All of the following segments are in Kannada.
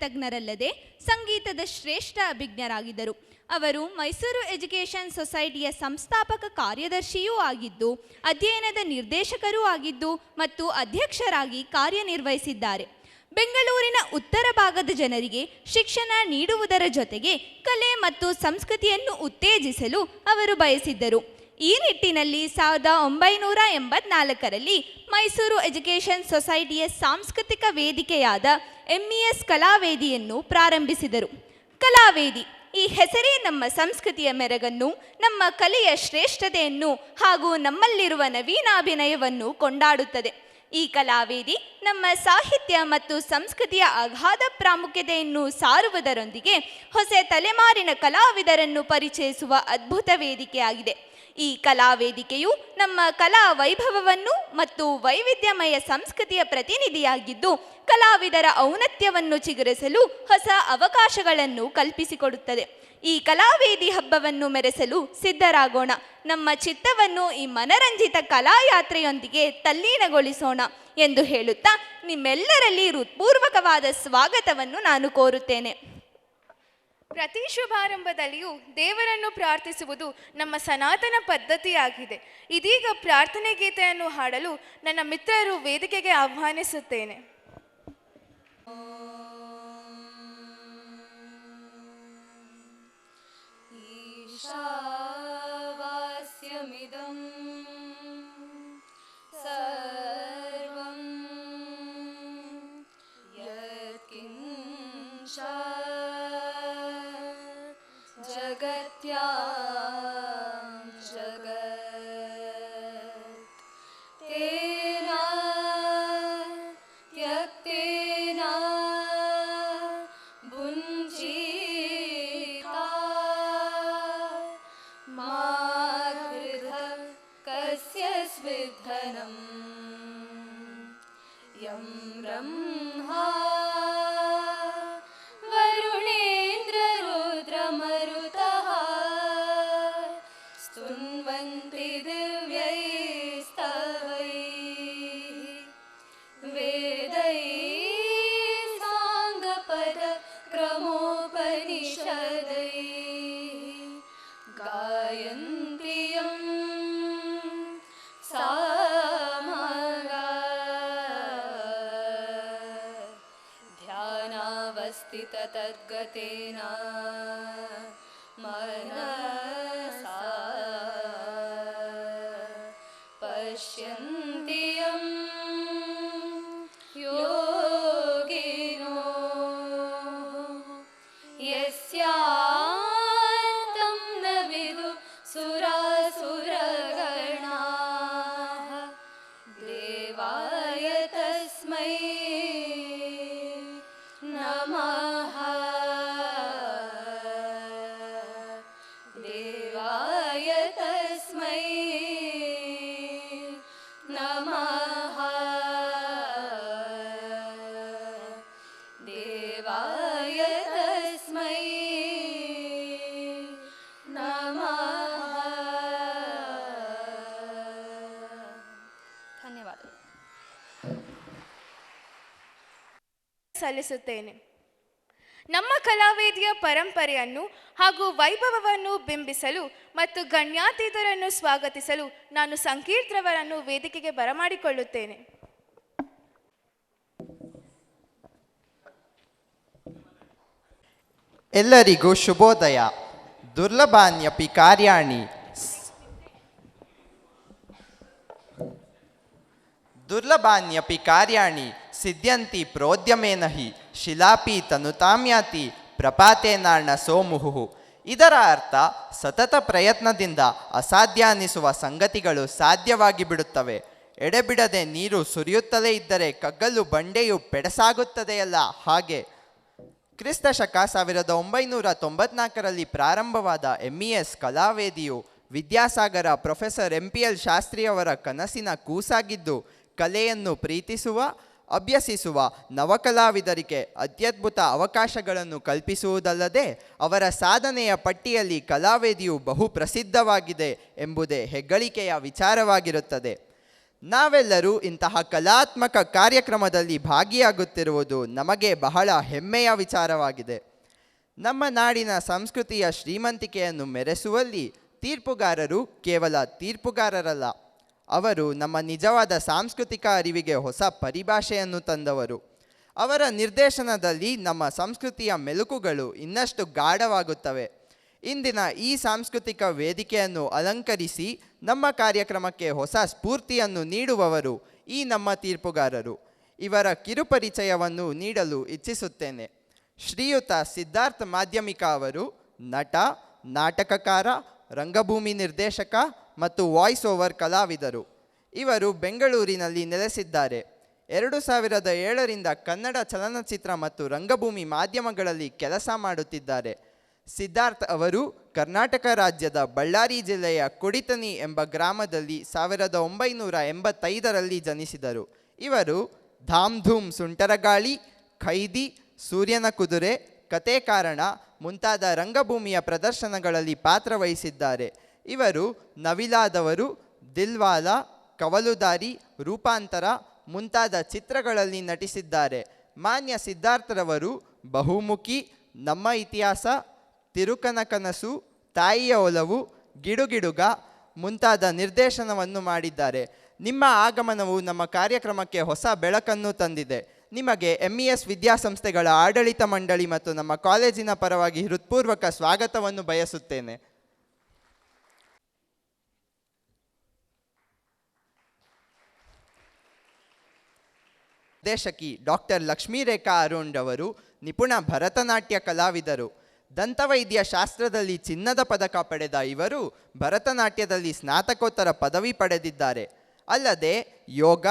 ತಜ್ಞರಲ್ಲದೆ ಸಂಗೀತದ ಶ್ರೇಷ್ಠ ಅಭಿಜ್ಞರಾಗಿದ್ದರು. ಅವರು ಮೈಸೂರು ಎಜುಕೇಷನ್ ಸೊಸೈಟಿಯ ಸಂಸ್ಥಾಪಕ ಕಾರ್ಯದರ್ಶಿಯೂ ಆಗಿದ್ದು, ಅಧ್ಯಯನದ ನಿರ್ದೇಶಕರೂ ಆಗಿದ್ದು ಮತ್ತು ಅಧ್ಯಕ್ಷರಾಗಿ ಕಾರ್ಯನಿರ್ವಹಿಸಿದ್ದಾರೆ. ಬೆಂಗಳೂರಿನ ಉತ್ತರ ಭಾಗದ ಜನರಿಗೆ ಶಿಕ್ಷಣ ನೀಡುವುದರ ಜೊತೆಗೆ ಕಲೆ ಮತ್ತು ಸಂಸ್ಕೃತಿಯನ್ನು ಉತ್ತೇಜಿಸಲು ಅವರು ಬಯಸಿದ್ದರು. ಈ ನಿಟ್ಟಿನಲ್ಲಿ 1984ರಲ್ಲಿ ಮೈಸೂರು ಎಜುಕೇಷನ್ ಸೊಸೈಟಿಯ ಸಾಂಸ್ಕೃತಿಕ ವೇದಿಕೆಯಾದ MES ಕಲಾವೇದಿಯನ್ನು ಪ್ರಾರಂಭಿಸಿದರು. ಕಲಾವೇದಿ ಈ ಹೆಸರೇ ನಮ್ಮ ಸಂಸ್ಕೃತಿಯ ಮೆರಗನ್ನು, ನಮ್ಮ ಕಲೆಯ ಶ್ರೇಷ್ಠತೆಯನ್ನು ಹಾಗೂ ನಮ್ಮಲ್ಲಿರುವ ನವೀನಾಭಿನಯವನ್ನು ಕೊಂಡಾಡುತ್ತದೆ. ಈ ಕಲಾವೇದಿ ನಮ್ಮ ಸಾಹಿತ್ಯ ಮತ್ತು ಸಂಸ್ಕೃತಿಯ ಅಗಾಧ ಪ್ರಾಮುಖ್ಯತೆಯನ್ನು ಸಾರುವುದರೊಂದಿಗೆ ಹೊಸ ತಲೆಮಾರಿನ ಕಲಾವಿದರನ್ನು ಪರಿಚಯಿಸುವ ಅದ್ಭುತ ವೇದಿಕೆಯಾಗಿದೆ. ಈ ಕಲಾವೇದಿಕೆಯು ನಮ್ಮ ಕಲಾ ವೈಭವವನ್ನು ಮತ್ತು ವೈವಿಧ್ಯಮಯ ಸಂಸ್ಕೃತಿಯ ಪ್ರತಿನಿಧಿಯಾಗಿದ್ದು, ಕಲಾವಿದರ ಔನ್ನತ್ಯವನ್ನು ಚಿಗುರಿಸಲು ಹೊಸ ಅವಕಾಶಗಳನ್ನು ಕಲ್ಪಿಸಿಕೊಡುತ್ತದೆ. ಈ ಕಲಾವೇದಿ ಹಬ್ಬವನ್ನು ಮೆರೆಸಲು ಸಿದ್ಧರಾಗೋಣ. ನಮ್ಮ ಚಿತ್ತವನ್ನು ಈ ಮನರಂಜಿತ ಕಲಾಯಾತ್ರೆಯೊಂದಿಗೆ ತಲ್ಲೀನಗೊಳಿಸೋಣ ಎಂದು ಹೇಳುತ್ತಾ ನಿಮ್ಮೆಲ್ಲರಲ್ಲಿ ಹೃತ್ಪೂರ್ವಕವಾದ ಸ್ವಾಗತವನ್ನು ನಾನು ಕೋರುತ್ತೇನೆ. ಪ್ರತಿ ಶುಭಾರಂಭದಲ್ಲಿಯೂ ದೇವರನ್ನು ಪ್ರಾರ್ಥಿಸುವುದು ನಮ್ಮ ಸನಾತನ ಪದ್ಧತಿಯಾಗಿದೆ. ಇದೀಗ ಪ್ರಾರ್ಥನೆ ಗೀತೆಯನ್ನು ಹಾಡಲು ನನ್ನ ಮಿತ್ರರು ವೇದಿಕೆಗೆ ಆಹ್ವಾನಿಸುತ್ತೇನೆ. ಈಶಾವಾಸ್ಯಮಿದಂ ಸರ್ವಂ ಯತ್ಕಿಂಚ ಜಗತ್ಯಾಂ ಜಗತ್ ತೇನ ತ್ಯಕ್ತೇನ ಭುಂಜೀತಾ ಮಾ ಗೃಧ ಕಸ್ಯ ಸ್ವಿಧನಂ ಯಂ ಬ್ರಹ್ಮಾ ವರುಣೇಂದ್ರರುದ್ರಮರುತಃ ಸ್ತುನ್ವಂತಿ ದಿವ್ಯೈಸ್ತವೈಃ ವೇದೈಃ ಸಾಂಗಪದ ಕ್ರಮೋಪನಿಷದೈಃ ಗಾಯಂತಿ ಯಂ ಸಾಮಗಾ ಧ್ಯಾನಾವಸ್ಥಿತ ತದ್ಗತೇನ ಮನಸಾ ಪಶ್ಯಂತಿ ಯಂ ಯೋಗಿನೋ ಯಸ್ಯಾಂತಂ ನ ವಿದು ಸುರಾಸುರಗಣಾಃ ದೇವಾಯ ತಸ್ಮೈ ನಮಃ ದೇವಾಯ ತಸ್ಮೈ ನಮಃ ದೇವಾಯ ತಸ್ಮೈ ನಮಃ. ಧನ್ಯವಾದಗಳು. ಸಲ್ಲಿಸುತ್ತೇನೆ. ನಮ್ಮ ಕಲಾವೇದಿಯ ಪರಂಪರೆಯನ್ನು ಹಾಗೂ ವೈಭವವನ್ನು ಬಿಂಬಿಸಲು ಮತ್ತು ಗಣ್ಯಾತೀತರನ್ನು ಸ್ವಾಗತಿಸಲು ನಾನು ಸಂಕೀರ್ತ್ರವರನ್ನು ವೇದಿಕೆಗೆ ಬರಮಾಡಿಕೊಳ್ಳುತ್ತೇನೆ. ಎಲ್ಲರಿಗೂ ಶುಭೋದಯ. ದುರ್ಲಭಾನ್ಯಪಿ ಕಾರ್ಯಾಣಿ ದುರ್ಲಭಾನ್ಯಪಿ ಕಾರ್ಯಾಣಿ ಸಿದ್ಧ್ಯಂತಿ ಪ್ರೋದ್ಯಮೇನ ಹಿ ಶಿಲಾಪಿ ತನುತಾಮ್ಯಾತಿ ಪ್ರಪಾತೇನಾರ್ಣ ಸೋಮುಹು. ಇದರ ಅರ್ಥ ಸತತ ಪ್ರಯತ್ನದಿಂದ ಅಸಾಧ್ಯ ಅನ್ನಿಸುವ ಸಂಗತಿಗಳು ಸಾಧ್ಯವಾಗಿ ಬಿಡುತ್ತವೆ. ಎಡೆಬಿಡದೆ ನೀರು ಸುರಿಯುತ್ತಲೇ ಇದ್ದರೆ ಕಗ್ಗಲ್ಲು ಬಂಡೆಯು ಪೆಡಸಾಗುತ್ತದೆಯಲ್ಲ, ಹಾಗೆ. ಕ್ರಿಸ್ತ ಶಕ 1994ರಲ್ಲಿ ಪ್ರಾರಂಭವಾದ MES ಕಲಾವೇದಿಯು ವಿದ್ಯಾಸಾಗರ ಪ್ರೊಫೆಸರ್ MPL ಶಾಸ್ತ್ರಿಯವರ ಕನಸಿನ ಕೂಸಾಗಿದ್ದು, ಕಲೆಯನ್ನು ಪ್ರೀತಿಸುವ, ಅಭ್ಯಸಿಸುವ ನವಕಲಾವಿದರಿಗೆ ಅತ್ಯದ್ಭುತ ಅವಕಾಶಗಳನ್ನು ಕಲ್ಪಿಸುವುದಲ್ಲದೆ ಅವರ ಸಾಧನೆಯ ಪಟ್ಟಿಯಲ್ಲಿ ಕಲಾವೇದಿಯು ಬಹು ಪ್ರಸಿದ್ಧವಾಗಿದೆ ಎಂಬುದೇ ಹೆಗ್ಗಳಿಕೆಯ ವಿಚಾರವಾಗಿರುತ್ತದೆ. ನಾವೆಲ್ಲರೂ ಇಂತಹ ಕಲಾತ್ಮಕ ಕಾರ್ಯಕ್ರಮದಲ್ಲಿ ಭಾಗಿಯಾಗುತ್ತಿರುವುದು ನಮಗೆ ಬಹಳ ಹೆಮ್ಮೆಯ ವಿಚಾರವಾಗಿದೆ. ನಮ್ಮ ನಾಡಿನ ಸಂಸ್ಕೃತಿಯ ಶ್ರೀಮಂತಿಕೆಯನ್ನು ಮೆರೆಸುವಲ್ಲಿ ತೀರ್ಪುಗಾರರು ಕೇವಲ ತೀರ್ಪುಗಾರರಲ್ಲ, ಅವರು ನಮ್ಮ ನಿಜವಾದ ಸಾಂಸ್ಕೃತಿಕ ಅರಿವಿಗೆ ಹೊಸ ಪರಿಭಾಷೆಯನ್ನು ತಂದವರು. ಅವರ ನಿರ್ದೇಶನದಲ್ಲಿ ನಮ್ಮ ಸಂಸ್ಕೃತಿಯ ಮೆಲುಕುಗಳು ಇನ್ನಷ್ಟು ಗಾಢವಾಗುತ್ತವೆ. ಇಂದಿನ ಈ ಸಾಂಸ್ಕೃತಿಕ ವೇದಿಕೆಯನ್ನು ಅಲಂಕರಿಸಿ ನಮ್ಮ ಕಾರ್ಯಕ್ರಮಕ್ಕೆ ಹೊಸ ಸ್ಫೂರ್ತಿಯನ್ನು ನೀಡುವವರು ಈ ನಮ್ಮ ತೀರ್ಪುಗಾರರು. ಇವರ ಕಿರುಪರಿಚಯವನ್ನು ನೀಡಲು ಇಚ್ಛಿಸುತ್ತೇನೆ. ಶ್ರೀಯುತ ಸಿದ್ಧಾರ್ಥ ಮಾಧ್ಯಮಿಕ ಅವರು ನಟ, ನಾಟಕಕಾರ, ರಂಗಭೂಮಿ ನಿರ್ದೇಶಕ ಮತ್ತು ವಾಯ್ಸ್ ಓವರ್ ಕಲಾವಿದರು. ಇವರು ಬೆಂಗಳೂರಿನಲ್ಲಿ ನೆಲೆಸಿದ್ದಾರೆ. 2007ರಿಂದ ಕನ್ನಡ ಚಲನಚಿತ್ರ ಮತ್ತು ರಂಗಭೂಮಿ ಮಾಧ್ಯಮಗಳಲ್ಲಿ ಕೆಲಸ ಮಾಡುತ್ತಿದ್ದಾರೆ. ಸಿದ್ಧಾರ್ಥ್ ಅವರು ಕರ್ನಾಟಕ ರಾಜ್ಯದ ಬಳ್ಳಾರಿ ಜಿಲ್ಲೆಯ ಕೊಡಿತನಿ ಎಂಬ ಗ್ರಾಮದಲ್ಲಿ 1985ರಲ್ಲಿ ಜನಿಸಿದರು. ಇವರು ಧಾಮ್ ಧೂಮ್ ಸುಂಟರಗಾಳಿ, ಖೈದಿ, ಸೂರ್ಯನ ಕುದುರೆ, ಕತೆ ಕಾರಣ ಮುಂತಾದ ರಂಗಭೂಮಿಯ ಪ್ರದರ್ಶನಗಳಲ್ಲಿ ಪಾತ್ರವಹಿಸಿದ್ದಾರೆ. ಇವರು ನವಿಲಾದವರು, ದಿಲ್ವಾಲ, ಕವಲುದಾರಿ, ರೂಪಾಂತರ ಮುಂತಾದ ಚಿತ್ರಗಳಲ್ಲಿ ನಟಿಸಿದ್ದಾರೆ. ಮಾನ್ಯ ಸಿದ್ಧಾರ್ಥರವರು ಬಹುಮುಖಿ, ನಮ್ಮ ಇತಿಹಾಸ, ತಿರುಕನ ಕನಸು, ತಾಯಿಯ ಒಲವು, ಗಿಡುಗಿಡುಗ ಮುಂತಾದ ನಿರ್ದೇಶನವನ್ನು ಮಾಡಿದ್ದಾರೆ. ನಿಮ್ಮ ಆಗಮನವು ನಮ್ಮ ಕಾರ್ಯಕ್ರಮಕ್ಕೆ ಹೊಸ ಬೆಳಕನ್ನು ತಂದಿದೆ. ನಿಮಗೆ MES ವಿದ್ಯಾಸಂಸ್ಥೆಗಳ ಆಡಳಿತ ಮಂಡಳಿ ಮತ್ತು ನಮ್ಮ ಕಾಲೇಜಿನ ಪರವಾಗಿ ಹೃತ್ಪೂರ್ವಕ ಸ್ವಾಗತವನ್ನು ಬಯಸುತ್ತೇನೆ. ನಿರ್ದೇಶಕಿ ಡಾಕ್ಟರ್ ಲಕ್ಷ್ಮೀರೇಖಾ ಅರುಣ್ ರವರು ನಿಪುಣ ಭರತನಾಟ್ಯ ಕಲಾವಿದರು. ದಂತವೈದ್ಯ ಶಾಸ್ತ್ರದಲ್ಲಿ ಚಿನ್ನದ ಪದಕ ಪಡೆದ ಇವರು ಭರತನಾಟ್ಯದಲ್ಲಿ ಸ್ನಾತಕೋತ್ತರ ಪದವಿ ಪಡೆದಿದ್ದಾರೆ. ಅಲ್ಲದೆ ಯೋಗ,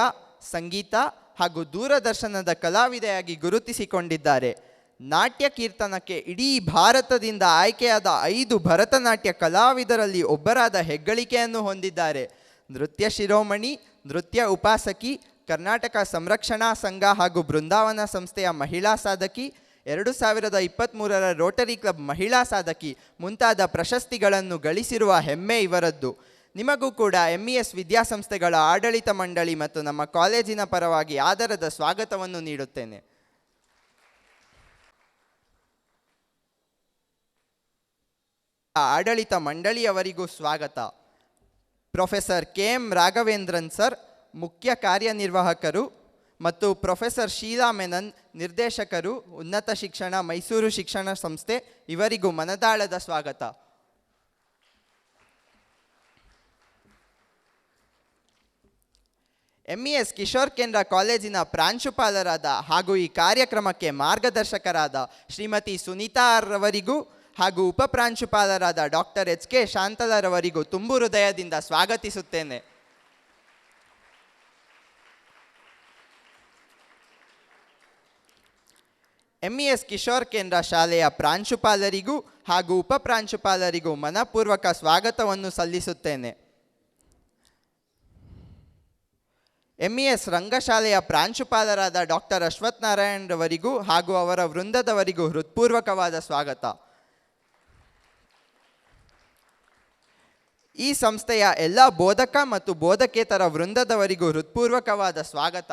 ಸಂಗೀತ ಹಾಗೂ ದೂರದರ್ಶನದ ಕಲಾವಿದೆಯಾಗಿ ಗುರುತಿಸಿಕೊಂಡಿದ್ದಾರೆ. ನಾಟ್ಯ ಕೀರ್ತನಕ್ಕೆ ಇಡೀ ಭಾರತದಿಂದ ಆಯ್ಕೆಯಾದ 5 ಭರತನಾಟ್ಯ ಕಲಾವಿದರಲ್ಲಿ ಒಬ್ಬರಾದ ಹೆಗ್ಗಳಿಕೆಯನ್ನು ಹೊಂದಿದ್ದಾರೆ. ನೃತ್ಯ ಶಿರೋಮಣಿ, ನೃತ್ಯ ಉಪಾಸಕಿ, ಕರ್ನಾಟಕ ಸಂರಕ್ಷಣಾ ಸಂಘ ಹಾಗೂ ಬೃಂದಾವನ ಸಂಸ್ಥೆಯ ಮಹಿಳಾ ಸಾಧಕಿ, 2023ರ ರೋಟರಿ ಕ್ಲಬ್ ಮಹಿಳಾ ಸಾಧಕಿ ಮುಂತಾದ ಪ್ರಶಸ್ತಿಗಳನ್ನು ಗಳಿಸಿರುವ ಹೆಮ್ಮೆ ಇವರದ್ದು. ನಿಮಗೂ ಕೂಡ MES ವಿದ್ಯಾಸಂಸ್ಥೆಗಳ ಆಡಳಿತ ಮಂಡಳಿ ಮತ್ತು ನಮ್ಮ ಕಾಲೇಜಿನ ಪರವಾಗಿ ಆದರದ ಸ್ವಾಗತವನ್ನು ನೀಡುತ್ತೇನೆ. ಆಡಳಿತ ಮಂಡಳಿಯವರಿಗೂ ಸ್ವಾಗತ. ಪ್ರೊಫೆಸರ್ KM ರಾಘವೇಂದ್ರನ್ ಸರ್ ಮುಖ್ಯ ಕಾರ್ಯನಿರ್ವಾಹಕರು ಮತ್ತು ಪ್ರೊಫೆಸರ್ ಶೀಲಾ ಮೆನನ್ ನಿರ್ದೇಶಕರು, ಉನ್ನತ ಶಿಕ್ಷಣ, ಮೈಸೂರು ಶಿಕ್ಷಣ ಸಂಸ್ಥೆ, ಇವರಿಗೂ ಮನದಾಳದ ಸ್ವಾಗತ. MES ಕಿಶೋರ್ ಕೇಂದ್ರ ಕಾಲೇಜಿನ ಪ್ರಾಂಶುಪಾಲರಾದ ಹಾಗೂ ಈ ಕಾರ್ಯಕ್ರಮಕ್ಕೆ ಮಾರ್ಗದರ್ಶಕರಾದ ಶ್ರೀಮತಿ ಸುನೀತಾ ರವರಿಗೂ ಹಾಗೂ ಉಪಪ್ರಾಂಶುಪಾಲರಾದ ಡಾಕ್ಟರ್ HK ಶಾಂತಲರವರಿಗೂ ತುಂಬು ಹೃದಯದಿಂದ ಸ್ವಾಗತಿಸುತ್ತೇನೆ. MES ಕಿಶೋರ್ ಕೇಂದ್ರ ಶಾಲೆಯ ಪ್ರಾಂಶುಪಾಲರಿಗೂ ಹಾಗೂ ಉಪಪ್ರಾಂಶುಪಾಲರಿಗೂ ಮನಪೂರ್ವಕ ಸ್ವಾಗತವನ್ನು ಸಲ್ಲಿಸುತ್ತೇನೆ. MES ರಂಗಶಾಲೆಯ ಪ್ರಾಂಶುಪಾಲರಾದ ಡಾಕ್ಟರ್ ಅಶ್ವಥ್ ನಾರಾಯಣ್ ರವರಿಗೂ ಹಾಗೂ ಅವರ ವೃಂದದವರಿಗೂ ಹೃತ್ಪೂರ್ವಕವಾದ ಸ್ವಾಗತ. ಈ ಸಂಸ್ಥೆಯ ಎಲ್ಲ ಬೋಧಕ ಮತ್ತು ಬೋಧಕೇತರ ವೃಂದದವರಿಗೂ ಹೃತ್ಪೂರ್ವಕವಾದ ಸ್ವಾಗತ.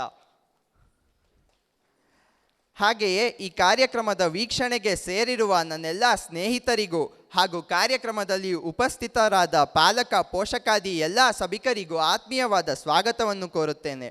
ಹಾಗೆಯೇ ಈ ಕಾರ್ಯಕ್ರಮದ ವೀಕ್ಷಣೆಗೆ ಸೇರಿರುವ ನನ್ನೆಲ್ಲ ಸ್ನೇಹಿತರಿಗೂ ಹಾಗೂ ಕಾರ್ಯಕ್ರಮದಲ್ಲಿ ಉಪಸ್ಥಿತರಾದ ಪಾಲಕ, ಪೋಷಕಾದಿ ಎಲ್ಲ ಸಭಿಕರಿಗೂ ಆತ್ಮೀಯವಾದ ಸ್ವಾಗತವನ್ನು ಕೋರುತ್ತೇನೆ.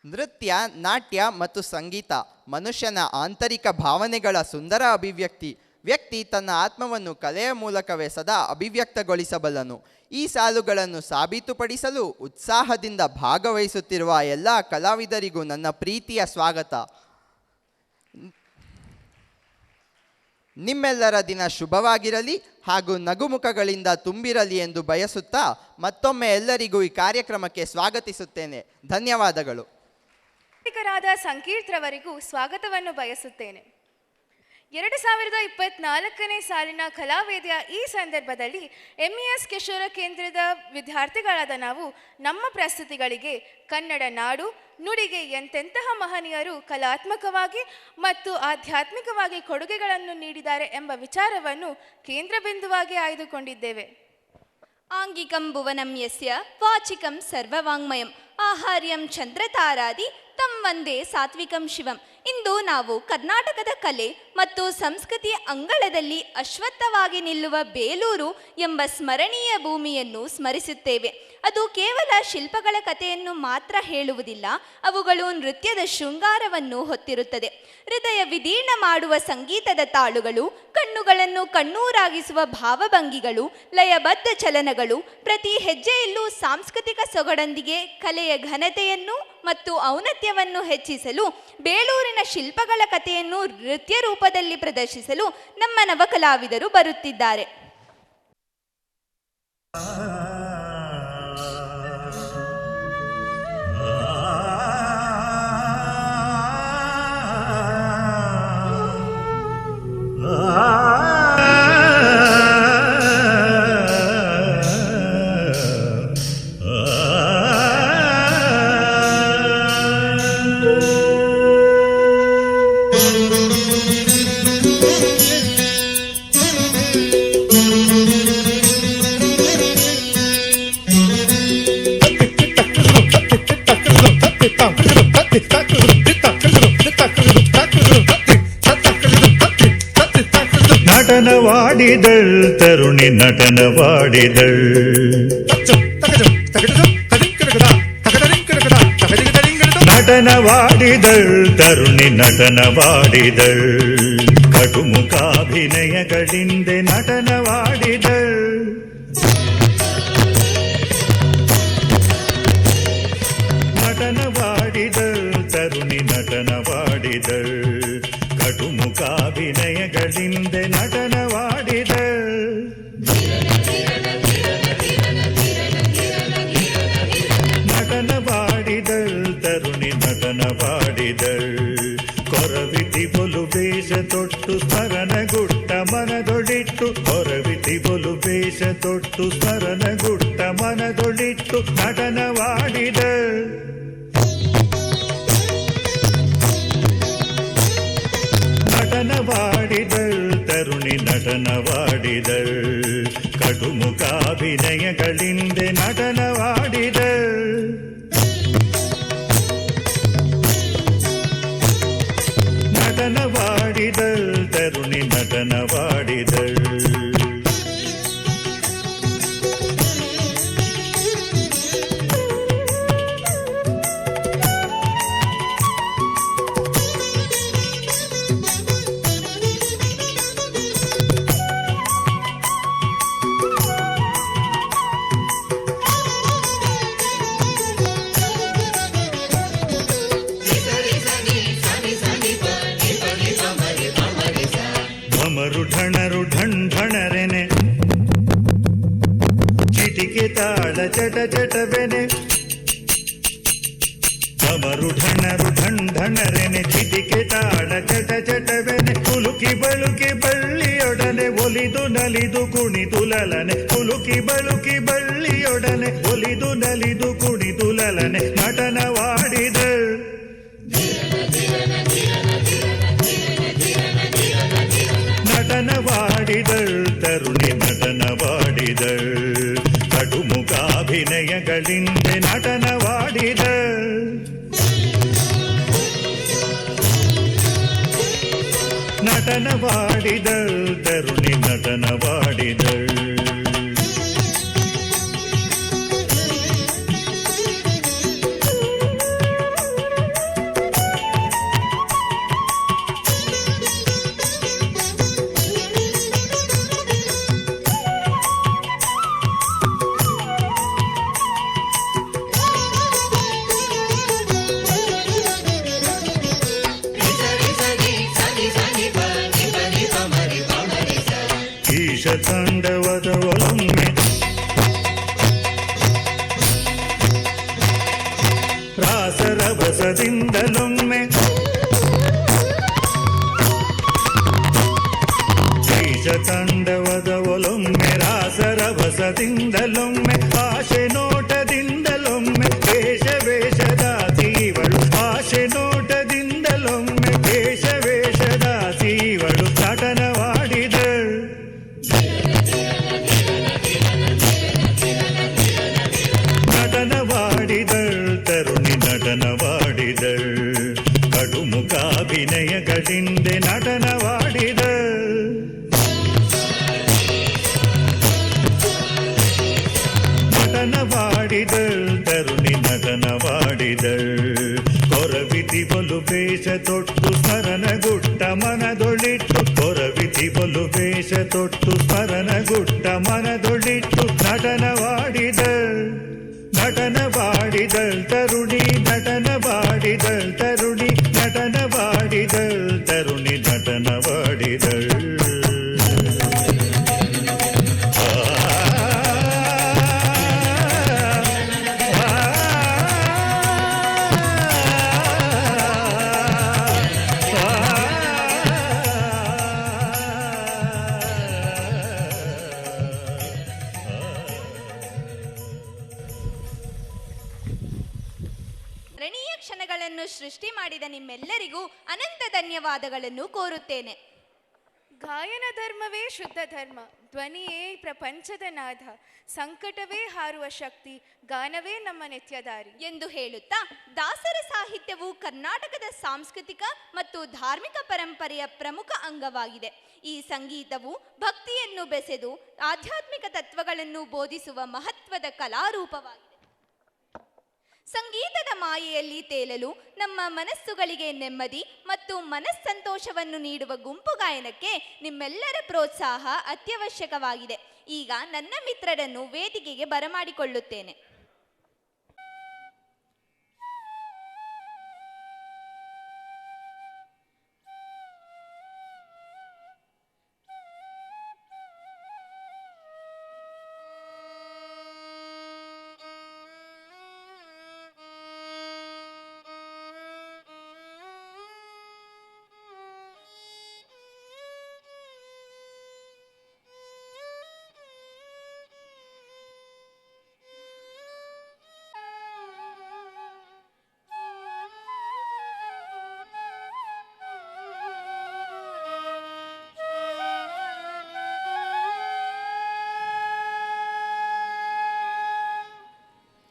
ನೃತ್ಯ, ನಾಟ್ಯ ಮತ್ತು ಸಂಗೀತ ಮನುಷ್ಯನ ಆಂತರಿಕ ಭಾವನೆಗಳ ಸುಂದರ ಅಭಿವ್ಯಕ್ತಿ. ವ್ಯಕ್ತಿ ತನ್ನ ಆತ್ಮವನ್ನು ಕಲೆಯ ಮೂಲಕವೇ ಸದಾ ಅಭಿವ್ಯಕ್ತಗೊಳಿಸಬಲ್ಲನು. ಈ ಸಾಲುಗಳನ್ನು ಸಾಬೀತುಪಡಿಸಲು ಉತ್ಸಾಹದಿಂದ ಭಾಗವಹಿಸುತ್ತಿರುವ ಎಲ್ಲ ಕಲಾವಿದರಿಗೂ ನನ್ನ ಪ್ರೀತಿಯ ಸ್ವಾಗತ. ನಿಮ್ಮೆಲ್ಲರ ದಿನ ಶುಭವಾಗಿರಲಿ ಹಾಗೂ ನಗುಮುಖಗಳಿಂದ ತುಂಬಿರಲಿ ಎಂದು ಬಯಸುತ್ತಾ ಮತ್ತೊಮ್ಮೆ ಎಲ್ಲರಿಗೂ ಈ ಕಾರ್ಯಕ್ರಮಕ್ಕೆ ಸ್ವಾಗತಿಸುತ್ತೇನೆ. ಧನ್ಯವಾದಗಳು. ಸಂಕೀರ್ತ್ರವರಿಗೂ ಸ್ವಾಗತವನ್ನು ಬಯಸುತ್ತೇನೆ. 2024ನೇ ಸಾಲಿನ ಕಲಾವೇದಿಯ ಈ ಸಂದರ್ಭದಲ್ಲಿ MES ಕಿಶೋರ ಕೇಂದ್ರದ ವಿದ್ಯಾರ್ಥಿಗಳಾದ ನಾವು ನಮ್ಮ ಪ್ರಸ್ತುತಿಗಳಿಗೆ ಕನ್ನಡ ನಾಡು ನುಡಿಗೆ ಎಂತೆಂತಹ ಮಹನೀಯರು ಕಲಾತ್ಮಕವಾಗಿ ಮತ್ತು ಆಧ್ಯಾತ್ಮಿಕವಾಗಿ ಕೊಡುಗೆಗಳನ್ನು ನೀಡಿದ್ದಾರೆ ಎಂಬ ವಿಚಾರವನ್ನು ಕೇಂದ್ರ ಬಿಂದುವಾಗಿ ಆಯ್ದುಕೊಂಡಿದ್ದೇವೆ. ಆಂಗಿಕಂ ಭುವನಂ ಯಸ್ಯ ವಾಚಿಕಂ ಸರ್ವವಾಂಗ್ಮಯಂ ಆಹಾರ್ಯಂ ಚಂದ್ರತಾರಾದಿ ತಂ ವಂದೇ ಸಾತ್ವಿಕಂ ಶಿವಂ. ಇಂದು ನಾವು ಕರ್ನಾಟಕದ ಕಲೆ ಮತ್ತು ಸಂಸ್ಕೃತಿಯ ಅಂಗಳದಲ್ಲಿ ಅಶ್ವತ್ಥವಾಗಿ ನಿಲ್ಲುವ ಬೇಲೂರು ಎಂಬ ಸ್ಮರಣೀಯ ಭೂಮಿಯನ್ನು ಸ್ಮರಿಸುತ್ತೇವೆ. ಅದು ಕೇವಲ ಶಿಲ್ಪಗಳ ಕಥೆಯನ್ನು ಮಾತ್ರ ಹೇಳುವುದಿಲ್ಲ, ಅವುಗಳು ನೃತ್ಯದ ಶೃಂಗಾರವನ್ನು ಹೊತ್ತಿರುತ್ತದೆ. ಹೃದಯ ವಿದೀರ್ಣ ಮಾಡುವ ಸಂಗೀತದ ತಾಳುಗಳು, ಕಣ್ಣುಗಳನ್ನು ಕಣ್ಣೂರಾಗಿಸುವ ಭಾವಭಂಗಿಗಳು, ಲಯಬದ್ಧ ಚಲನಗಳು, ಪ್ರತಿ ಹೆಜ್ಜೆಯಲ್ಲೂ ಸಾಂಸ್ಕೃತಿಕ ಸೊಗಡೊಂದಿಗೆ ಕಲೆಯ ಘನತೆಯನ್ನು ಮತ್ತು ಔನ್ನತ್ಯವನ್ನು ಹೆಚ್ಚಿಸಲು ಬೇಲೂರಿನ ಶಿಲ್ಪಗಳ ಕಥೆಯನ್ನು ನೃತ್ಯ ರೂಪದಲ್ಲಿ ಪ್ರದರ್ಶಿಸಲು ನಮ್ಮ ನವಕಲಾವಿದರು ಬರುತ್ತಿದ್ದಾರೆ. ನಟನವಾಡಿದಳ್ ತರುಣಿ ನಟನವಾಡಿದಳ್ ನಟನವಾಡಿದಳ್ ತರುಣಿ ನಟನವಾಡಿದಳ್ ಕಟುಮುಖಾಭಿನಯಗಳಿಂದೆ ನಟನವಾಡಿದಳ್ ನಟನವಾಡಿದಳ್ ತರುಣಿ ನಟನವಾಡಿದಳ್ ಕಟುಮುಖಾಭಿನಯಗಳಿಂದೆ ನಟನವಾಡಿದಳ್ ನಟನವಾಡಿದಳ್ ತರುಣಿ ನಟನವಾಡಿದಳ್ ಕೊರವಿತಿ ಬೊಲು ಬೇಷ ತೊಟ್ಟು ಸ್ಮರಣಗುಟ್ಟ ಮನದೊಳಿಟ್ಟು ಕೊರವಿತಿ ಬೊಲು ಬೇಷ ತೊಟ್ಟು ಸ್ಮರಣಗುಟ್ಟ ಮನದೊಳಿಟ್ಟು ನಟನವಾಡಿದಳ್ ನಟನವಾಡಿದಳ್ ತರುಣಿ ನಟನವಾಡಿದಳ್ ಕಟುಮುಖಾಭಿನಯಗಳಿಂದೆ ನಟನವಾಡಿದಳ್ ನಟನವಾಡಿದಳ್ ತರುಣಿ ನಟನವಾಡಿದಳ್ ಢಣರು ಢಣ್ ಢಣರೆನೆ ಚಿಟಿಕೆ ತಾಳ ಚಟ ಚಟವೆನೆ ಕಮರು ಢಣರು ಢಣ್ ಢಣರೆನೆ ಚಿಟಿಕೆ ತಾಳ ಚಟ ಚಟವೆನೆ ಕುಲುಕಿ ಬಳುಕಿ ಬಳ್ಳಿಯೊಡನೆ ಒಲಿದು ನಲಿದು ಕುಣಿದು ಲಲನೆ ಕುಲುಕಿ ಬಳುಕಿ ಬಳ್ಳಿಯೊಡನೆ ಒಲಿದು ನಲಿದು ಕುಣಿದು ಲಲನೆ ನಟನವಾಡಿದಳ್ ನಟನವಾಡಿದಳ್ ತರುಣಿ ನಟನವಾಡಿದಳ್ ಕಟುಮುಖಾಭಿನಯಗಳಿಂದೆ ನಟನವಾಡಿದಳ್ ನಟನವಾಡಿದಳ್ ತರುಣಿ ನಟನವಾಡಿದಳ್ ತಾಂಡವದ ಒಲೊಮ್ಮೆ ರಾಸರಭಸದಿಂದಲೊಮ್ಮೆ ಈಶ ತಾಂಡವದ ಒಲೊಮ್ಮೆ ರಾಸರಭಸದಿಂದಲೊಮ್ಮೆ ಆಶೆ ನೋಟದಿಂದಲೊಮ್ಮೆ ವೇಷ ವೇಷದಾಸೀವಳು ಆಶೆ ನೋಟದಿಂದಲೊಮ್ಮೆ ವೇಷ ವೇಷದಾಸೀವಳು ನಟನವಾಡಿದಳ್ ತರುಣಿಗಳಿಂದೆ ನಟನವಾಡಿದ ತರುಣಿ ನಟನವಾಡಿದಳ್ ಕೊರವಿತಿ ಬಲು ವೇಷ ತೊಟ್ಟು ಸ್ಮರಣಗುಟ್ಟ ಮನದೊಳಿಟ್ಟು ಕೊರವಿತಿ ಬಲು ವೇಷ ತೊಟ್ಟು ಸ್ಮರಣಗುಟ್ಟ ಮನದೊಳಿಟ್ಟು ನಟನವಾಡಿದಳ್ ತರುಣಿ ನಟನವಾಡಿದಳ್ ತರುಣಿ ನಟನವಾಡಿದಳ್ ತರುಣಿ ನಟನವಾಡಿದಳ್ ರಣೀಯ ಕ್ಷಣಗಳನ್ನು ಸೃಷ್ಟಿ ಮಾಡಿದ ನಿಮ್ಮೆಲ್ಲರಿಗೂ ಅನಂತ ಧನ್ಯವಾದಗಳನ್ನು ಕೋರುತ್ತೇನೆ. ಗಾಯನ ಧರ್ಮವೇ ಶುದ್ಧ ಧರ್ಮ, ಧ್ವನಿಯೇ ಪ್ರಪಂಚದ ನಾದ, ಸಂಕಟವೇ ಹಾರುವ ಶಕ್ತಿ, ಗಾನವೇ ನಮ್ಮ ನಿತ್ಯದಾರಿ ಎಂದು ಹೇಳುತ್ತಾ ದಾಸರ ಸಾಹಿತ್ಯವು ಕರ್ನಾಟಕದ ಸಾಂಸ್ಕೃತಿಕ ಮತ್ತು ಧಾರ್ಮಿಕ ಪರಂಪರೆಯ ಪ್ರಮುಖ ಅಂಗವಾಗಿದೆ. ಈ ಸಂಗೀತವು ಭಕ್ತಿಯನ್ನು ಬೆಸೆದು ಆಧ್ಯಾತ್ಮಿಕ ತತ್ವಗಳನ್ನು ಬೋಧಿಸುವ ಮಹತ್ವದ ಕಲಾರೂಪವಾಗಿದೆ. ಸಂಗೀತದ ಮಾಯೆಯಲ್ಲಿ ತೇಲಲು ನಮ್ಮ ಮನಸ್ಸುಗಳಿಗೆ ನೆಮ್ಮದಿ ಮತ್ತು ಮನಸ್ಸಂತೋಷವನ್ನು ನೀಡುವ ಗುಂಪು ಗಾಯನಕ್ಕೆ ನಿಮ್ಮೆಲ್ಲರ ಪ್ರೋತ್ಸಾಹ ಅತ್ಯವಶ್ಯಕವಾಗಿದೆ. ಈಗ ನನ್ನ ಮಿತ್ರರನ್ನು ವೇದಿಕೆಗೆ ಬರಮಾಡಿಕೊಳ್ಳುತ್ತೇನೆ.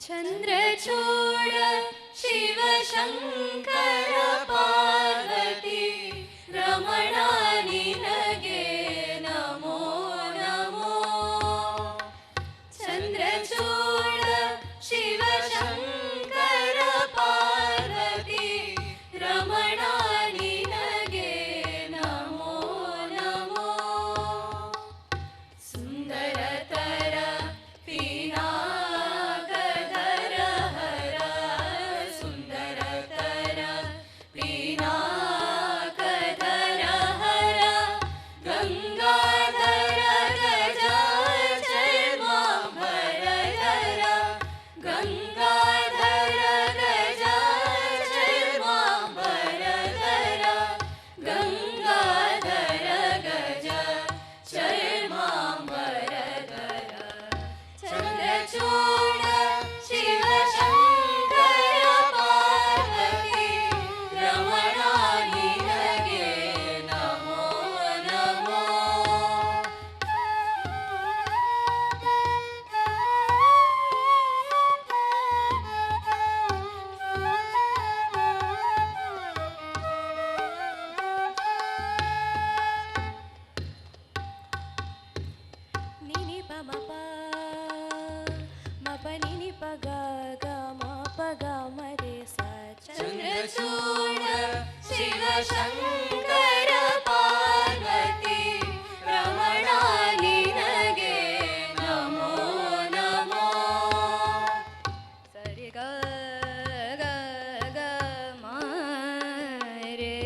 ಚಂದ್ರಚೂಡ ಶಿವಶಂಕರ ಪಾರ್ವತಿ ರಮಣ ನಿನಗೆ ನಮೋ ನಮೋ. ಚಂದ್ರಚೂಡ ಶಿವಶಂಕರ ಪಾರ್ವತಿ ರಮಣ ನಿನಗೆ ನಮೋ ನಮೋ. ಸುಂದರತರ ಪೀನಾ ಚಂದ್ರಚೂಡ ಶಿವಶಂಕರ ಪಾರ್ವತಿ ರಮಣ ನಿನಗೆ ನಮೋ ನಮೋ. ಸರಿ ಗ ಗ ಗ ಮ ರೇ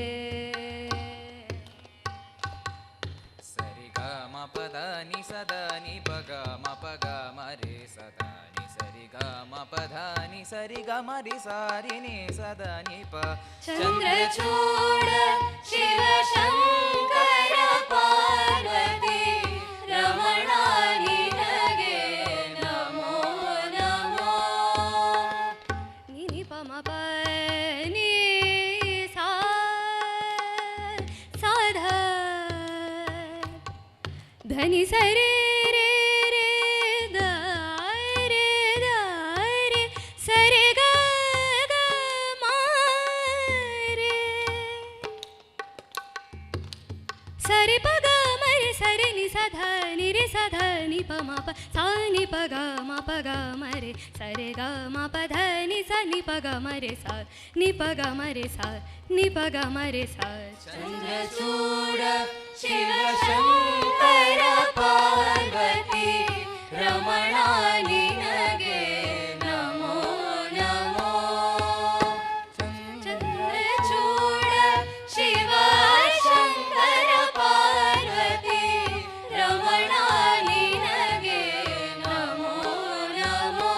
ಸರಿ ಗ ಮ ಪದ ನಿ ಸದ ನಿ ಪ ಗ ಮ ಪ ಗ ಮ ರೇ ಸದ ನಿ ಸರಿ ಗ ಮ ಪದ ನಿ ಸರಿ ಗ ಮ ರಿ ಸಾರಿ ನಿ ಸದ ನಿ ಪ. ಚಂದ್ರಚೂಡ ಶಿವಶಂಕರ ಪಾರ್ವತಿ ರಮಣ ನಿನಗೆ ನಮೋ ನಮೋ. ನಿನಿ ಪಮ ಪ ನಿ ಸಾ ಸಾಧ ಧನಿ ಸರಿ ಸರಿ ಪಗ ಮರಿ ಸರಿ ನಿ ಸಧ ನಿ ರಿ ಸಧ ನಿ ಪ ಮ ಪ ಸಾ ನಿ ಪ ಗ ಮ ಪ ಗ ಮ ರೆ ಸರೆ ಗ ಮ ಪ ಧ ನಿ ಸ ನಿ ಪ ಗ ಮ ರೆ ಸ ನಿ ಪ ಗ ಮ ರೆ ಸ ನಿ ಪ ಗ ಮ ರೆ ಸ ಚಂದ್ರಚೂಡ ಶಿವ ಶಂಕರ ಪಾರ್ವತಿ ರಮಣ ನಿನಗೆ ನಮೋ ನಮೋ ಚಂದ್ರಚೂಡ ಶಿವ ಶಂಕರ ಪಾರ್ವತಿ ರಮಣ ನಿನಗೆ ನಮೋ ನಮೋ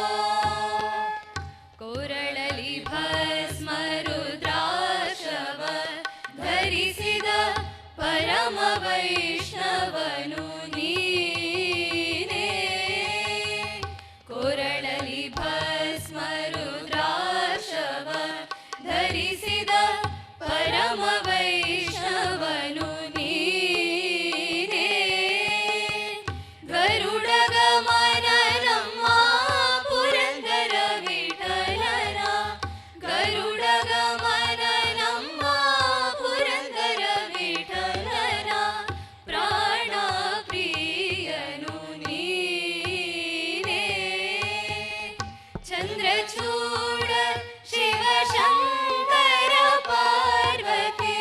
ಕೊರಳಲಿ ಭಸ್ಮ ರುದ್ರಾಕ್ಷವ ಧರಿಸಿದ ಪರಮ ವೈಷ್ಣವನು ನೀನೇ ಕೊರಳಲಿ ಭಸ್ಮ ರುದ್ರಾಕ್ಷವ ಧರಿಸಿದ ಪರಮ ವೈಷ್ಣವನು ನೀನೇ ಗರುಡ ಗಮನ ನಮ್ಮ ಪುರಂದರ ವಿಠಲನ ಗರುಡ ಗಮನ ನಮ್ಮ ಪುರಂದರ ವಿಠಲನ ಪ್ರಾಣ ಪ್ರಿಯನು ನೀನೇ ಚಂದ್ರಚೂಡ ಶಿವ ಶಂಕರ ಪಾರ್ವತಿ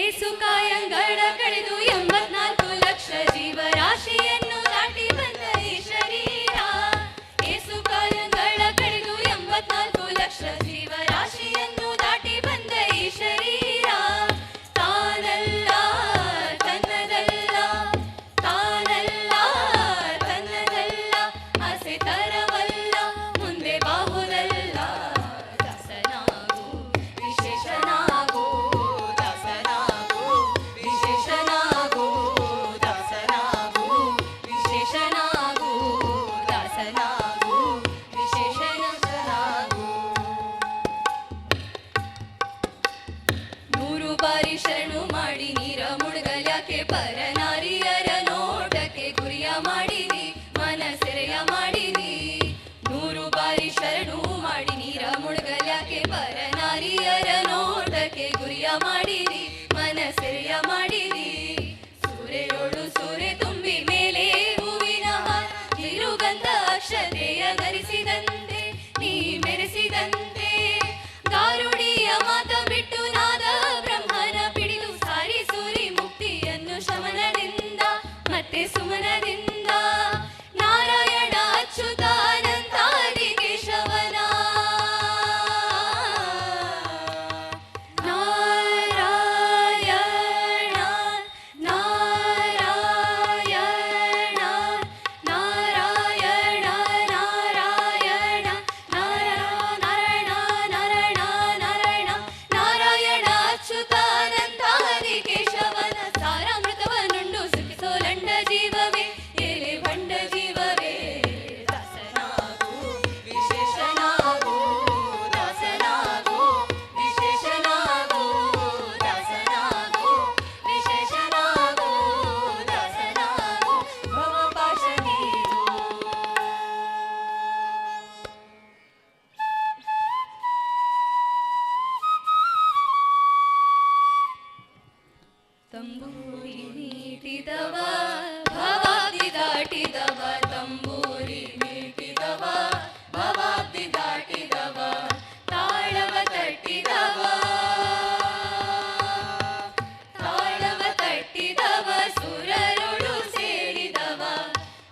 ಏಸು ಕಾಯಂಗಳ ಕಳೆದು 84 ಲಕ್ಷ ಜೀವರಾಶಿಯನ್ನು ದಾಟಿ ಬಂದ ಈ ಶರೀರ. ಏಸು ಕಾಯಂಗಳ ಕಳೆದು 84 ಲಕ್ಷ ಜೀವರಾಶಿಯನ್ನು ದಾಟಿ ಬಂದ ಈ ಶರೀರ. ತಾನಲ್ಲ ತನ್ನದಲ್ಲ, ತಾನಲ್ಲ ತನ್ನದಲ್ಲ, ಆಸೆ ತರವಲ್ಲ, ಮುಂದೆ ಬಾಹುದಲ್ಲ. ದಾಸನಾಗು ವಿಶೇಷನಾಗು, ದಾಸನಾಗು ವಿಶೇಷನಾಗು, ದಾಸನಾಗು ವಿಶೇಷನಾಗು, ದಾಸನಾಗು ವಿಶೇಷನಾಗು. 100 ಬಾರಿ ಶರಣು ಮಾಡಿ ನೀರ ಮುಳುಗಲ್ಯಾಕೆ, ಪರನಾರಿಯರ ನೋಟಕ್ಕೆ ಗುರಿಯ ಮಾಡಿದಿ, ಮನಸೆರೆಯ ಮಾಡಿದಿ. 100 ಬಾರಿ ಶರಣು ಮಾಡಿ ನೀರ ಮುಳುಗಲ್ಯಾಕೆ, ಪರನಾರಿಯರ ನೋಟಕ್ಕೆ ಗುರಿಯ ಮಾಡಿದಿ, ಮನಸೆರೆಯ ಮಾಡಿದಿ. ಸೂರೆಯೋಳು ಸೂರೆ ತುಂಬಿ ಮೇಲೆ ಹೂವಿನ ಹಾರ, ತಿರುಗಂಧ ಅಕ್ಷತೆಯ ಧರಿಸಿದಂತೆ ನೀ ಮೆರೆಸಿದಂತೆ. ಗಾರುಡಿಯ ಮಾತ ಬಿಟ್ಟು ನಾದ ಬ್ರಹ್ಮನ ಪಿಡಿದು, ಸಾರಿ ಸೂರಿ ಮುಕ್ತಿಯನ್ನು ಶಮನದಿಂದ ಮತ್ತೆ ಸುಮನದಿಂದ. ನಾರಾಯಣ ಅಚ್ಯುತ ಅನಂತಾದಿ ಕೇಶವನ, ನಾರಾಯಣ ನಾರಾಯಣ ನಾರಾಯಣ ನಾರಾಯಣ ನಾರಾಯಣ ನಾರಾಯಣ ನಾರಾಯಣ ನಾರಾಯಣ ಅಚ್ಯುತ ಅನಂತಾದಿ ಕೇಶವನ. ಸಾರಾಮೃತವನ್ನುಂಡು ಸುಖಿಸೋ ಲಂಡ ಜೀವವೇ, ಎಲೆ ಬಂಡ ಜೀವವೇ. ದಾಸನಾಗು ವಿಶೇಷನಾಗು, ದಾಸನಾಗು ವಿಶೇಷನಾಗು, ದಾಸನಾಗು ವಿಶೇಷನಾಗು, ದಾಸನಾಗು ಭವಪಾಶ ನೀರು. ತಂಬೂರಿ ಮೀಟಿದವ ಭವಾಬ್ದಿ ದಾಟಿದವ, ತಂಬೂರಿ ಮೀಟಿದವ ಭವಾಬ್ದಿ ದಾಟಿದವ, ತಾಳವ ತಟ್ಟಿದವ, ತಾಳವ ತಟ್ಟಿದವ ಸುರರುಳು ಸೇರಿದವ,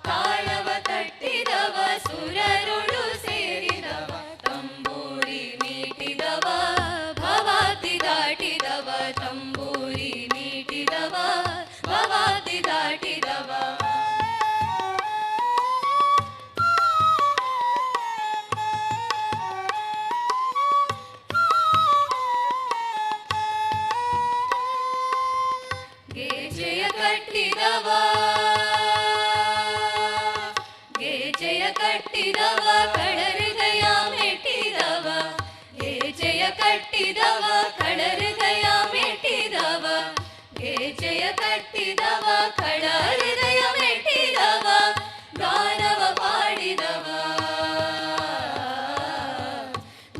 ತಾಳವ ತಟ್ಟಿದವ ಸುರರುಳು ಸೇರಿದವ. ತಂಬೂರಿ ಮೀಟಿದವ ಭವಾಬ್ದಿ ದಾಟಿದವ, ತಂಬೂರಿ ಮೀಟಿದವ ಭವಾಬ್ದಿ ದಾಟಿದವ. ಗೆಜೆಯ ಕಟ್ಟಿದವ, ಗೆಜೆಯ ಕಟ್ಟಿದವ, ಕಳಹೃದಯ ಮೆಟ್ಟಿದವ, ಗೆಜೆಯ ಕಟ್ಟಿದವ, ಕಳಹೃದಯ ಮೆಟ್ಟಿದವ, ಗೆಜೆಯ ಕಟ್ಟಿದವ, ಕಳಹೃದಯ ಮೆಟ್ಟಿದವ. ಗಾನವ ಪಾಡಿದವ,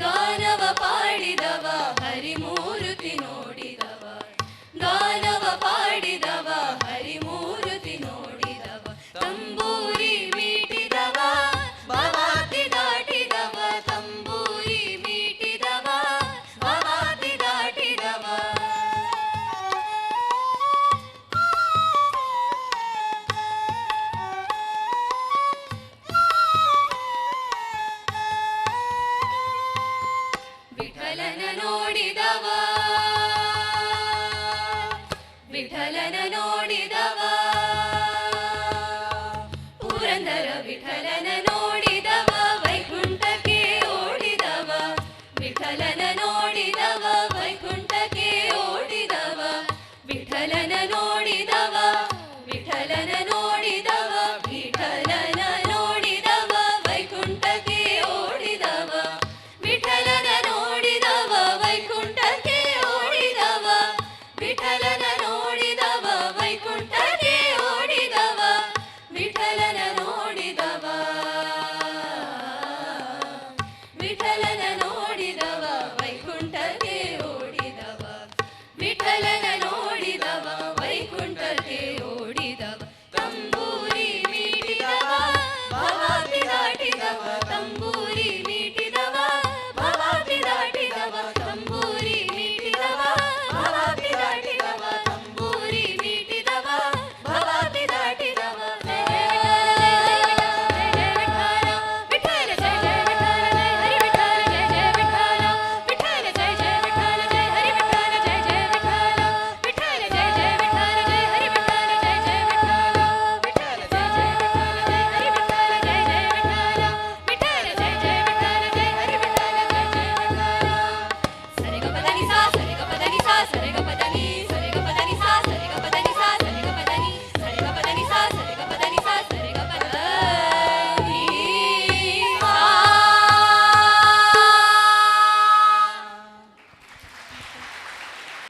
ಗಾನವ ಪಾಡಿದವ, ಹರಿಮೂರ್ತಿ ನೋಡಿದವ, ಗಾನವ ಪಾಡಿದವ, ಹರಿಮೂರ್ತಿ ನೋಡಿದವ. ತಂಬೂರಿ ಮೀಟಿದವ ಭವಾಬ್ದಿ ದಾಟಿದವ, ತಂಬೂರಿ ಮೀಟಿದವ ಭವಾಬ್ದಿ ದಾಟಿದವ.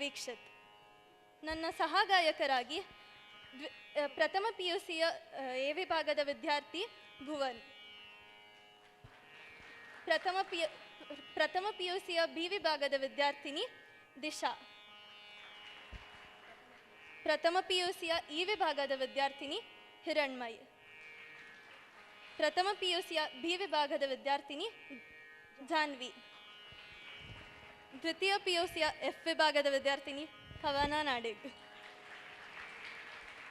ವೀಕ್ಷತ್. ನನ್ನ ಸಹಗಾಯಕರಾಗಿ ಪ್ರಥಮ PUCಯ ಎ ವಿಭಾಗದ ವಿದ್ಯಾರ್ಥಿ ಭುವನ್, ಪ್ರಥಮ PUCಯ ಬಿ ವಿಭಾಗದ ವಿದ್ಯಾರ್ಥಿನಿ ದಿಶಾ, ಪ್ರಥಮ PUCಯ ಇ ವಿಭಾಗದ ವಿದ್ಯಾರ್ಥಿನಿ ಹಿರಣ್ಮಯ್, ಪ್ರಥಮ PUCಯ ಬಿ ವಿಭಾಗದ ವಿದ್ಯಾರ್ಥಿನಿ ಜಾನ್ವಿ, ದ್ವಿತೀಯ PUCಯ ಎಫ್ ವಿಭಾಗದ ವಿದ್ಯಾರ್ಥಿನಿ ಕವನ ನಾಡಿಗ್,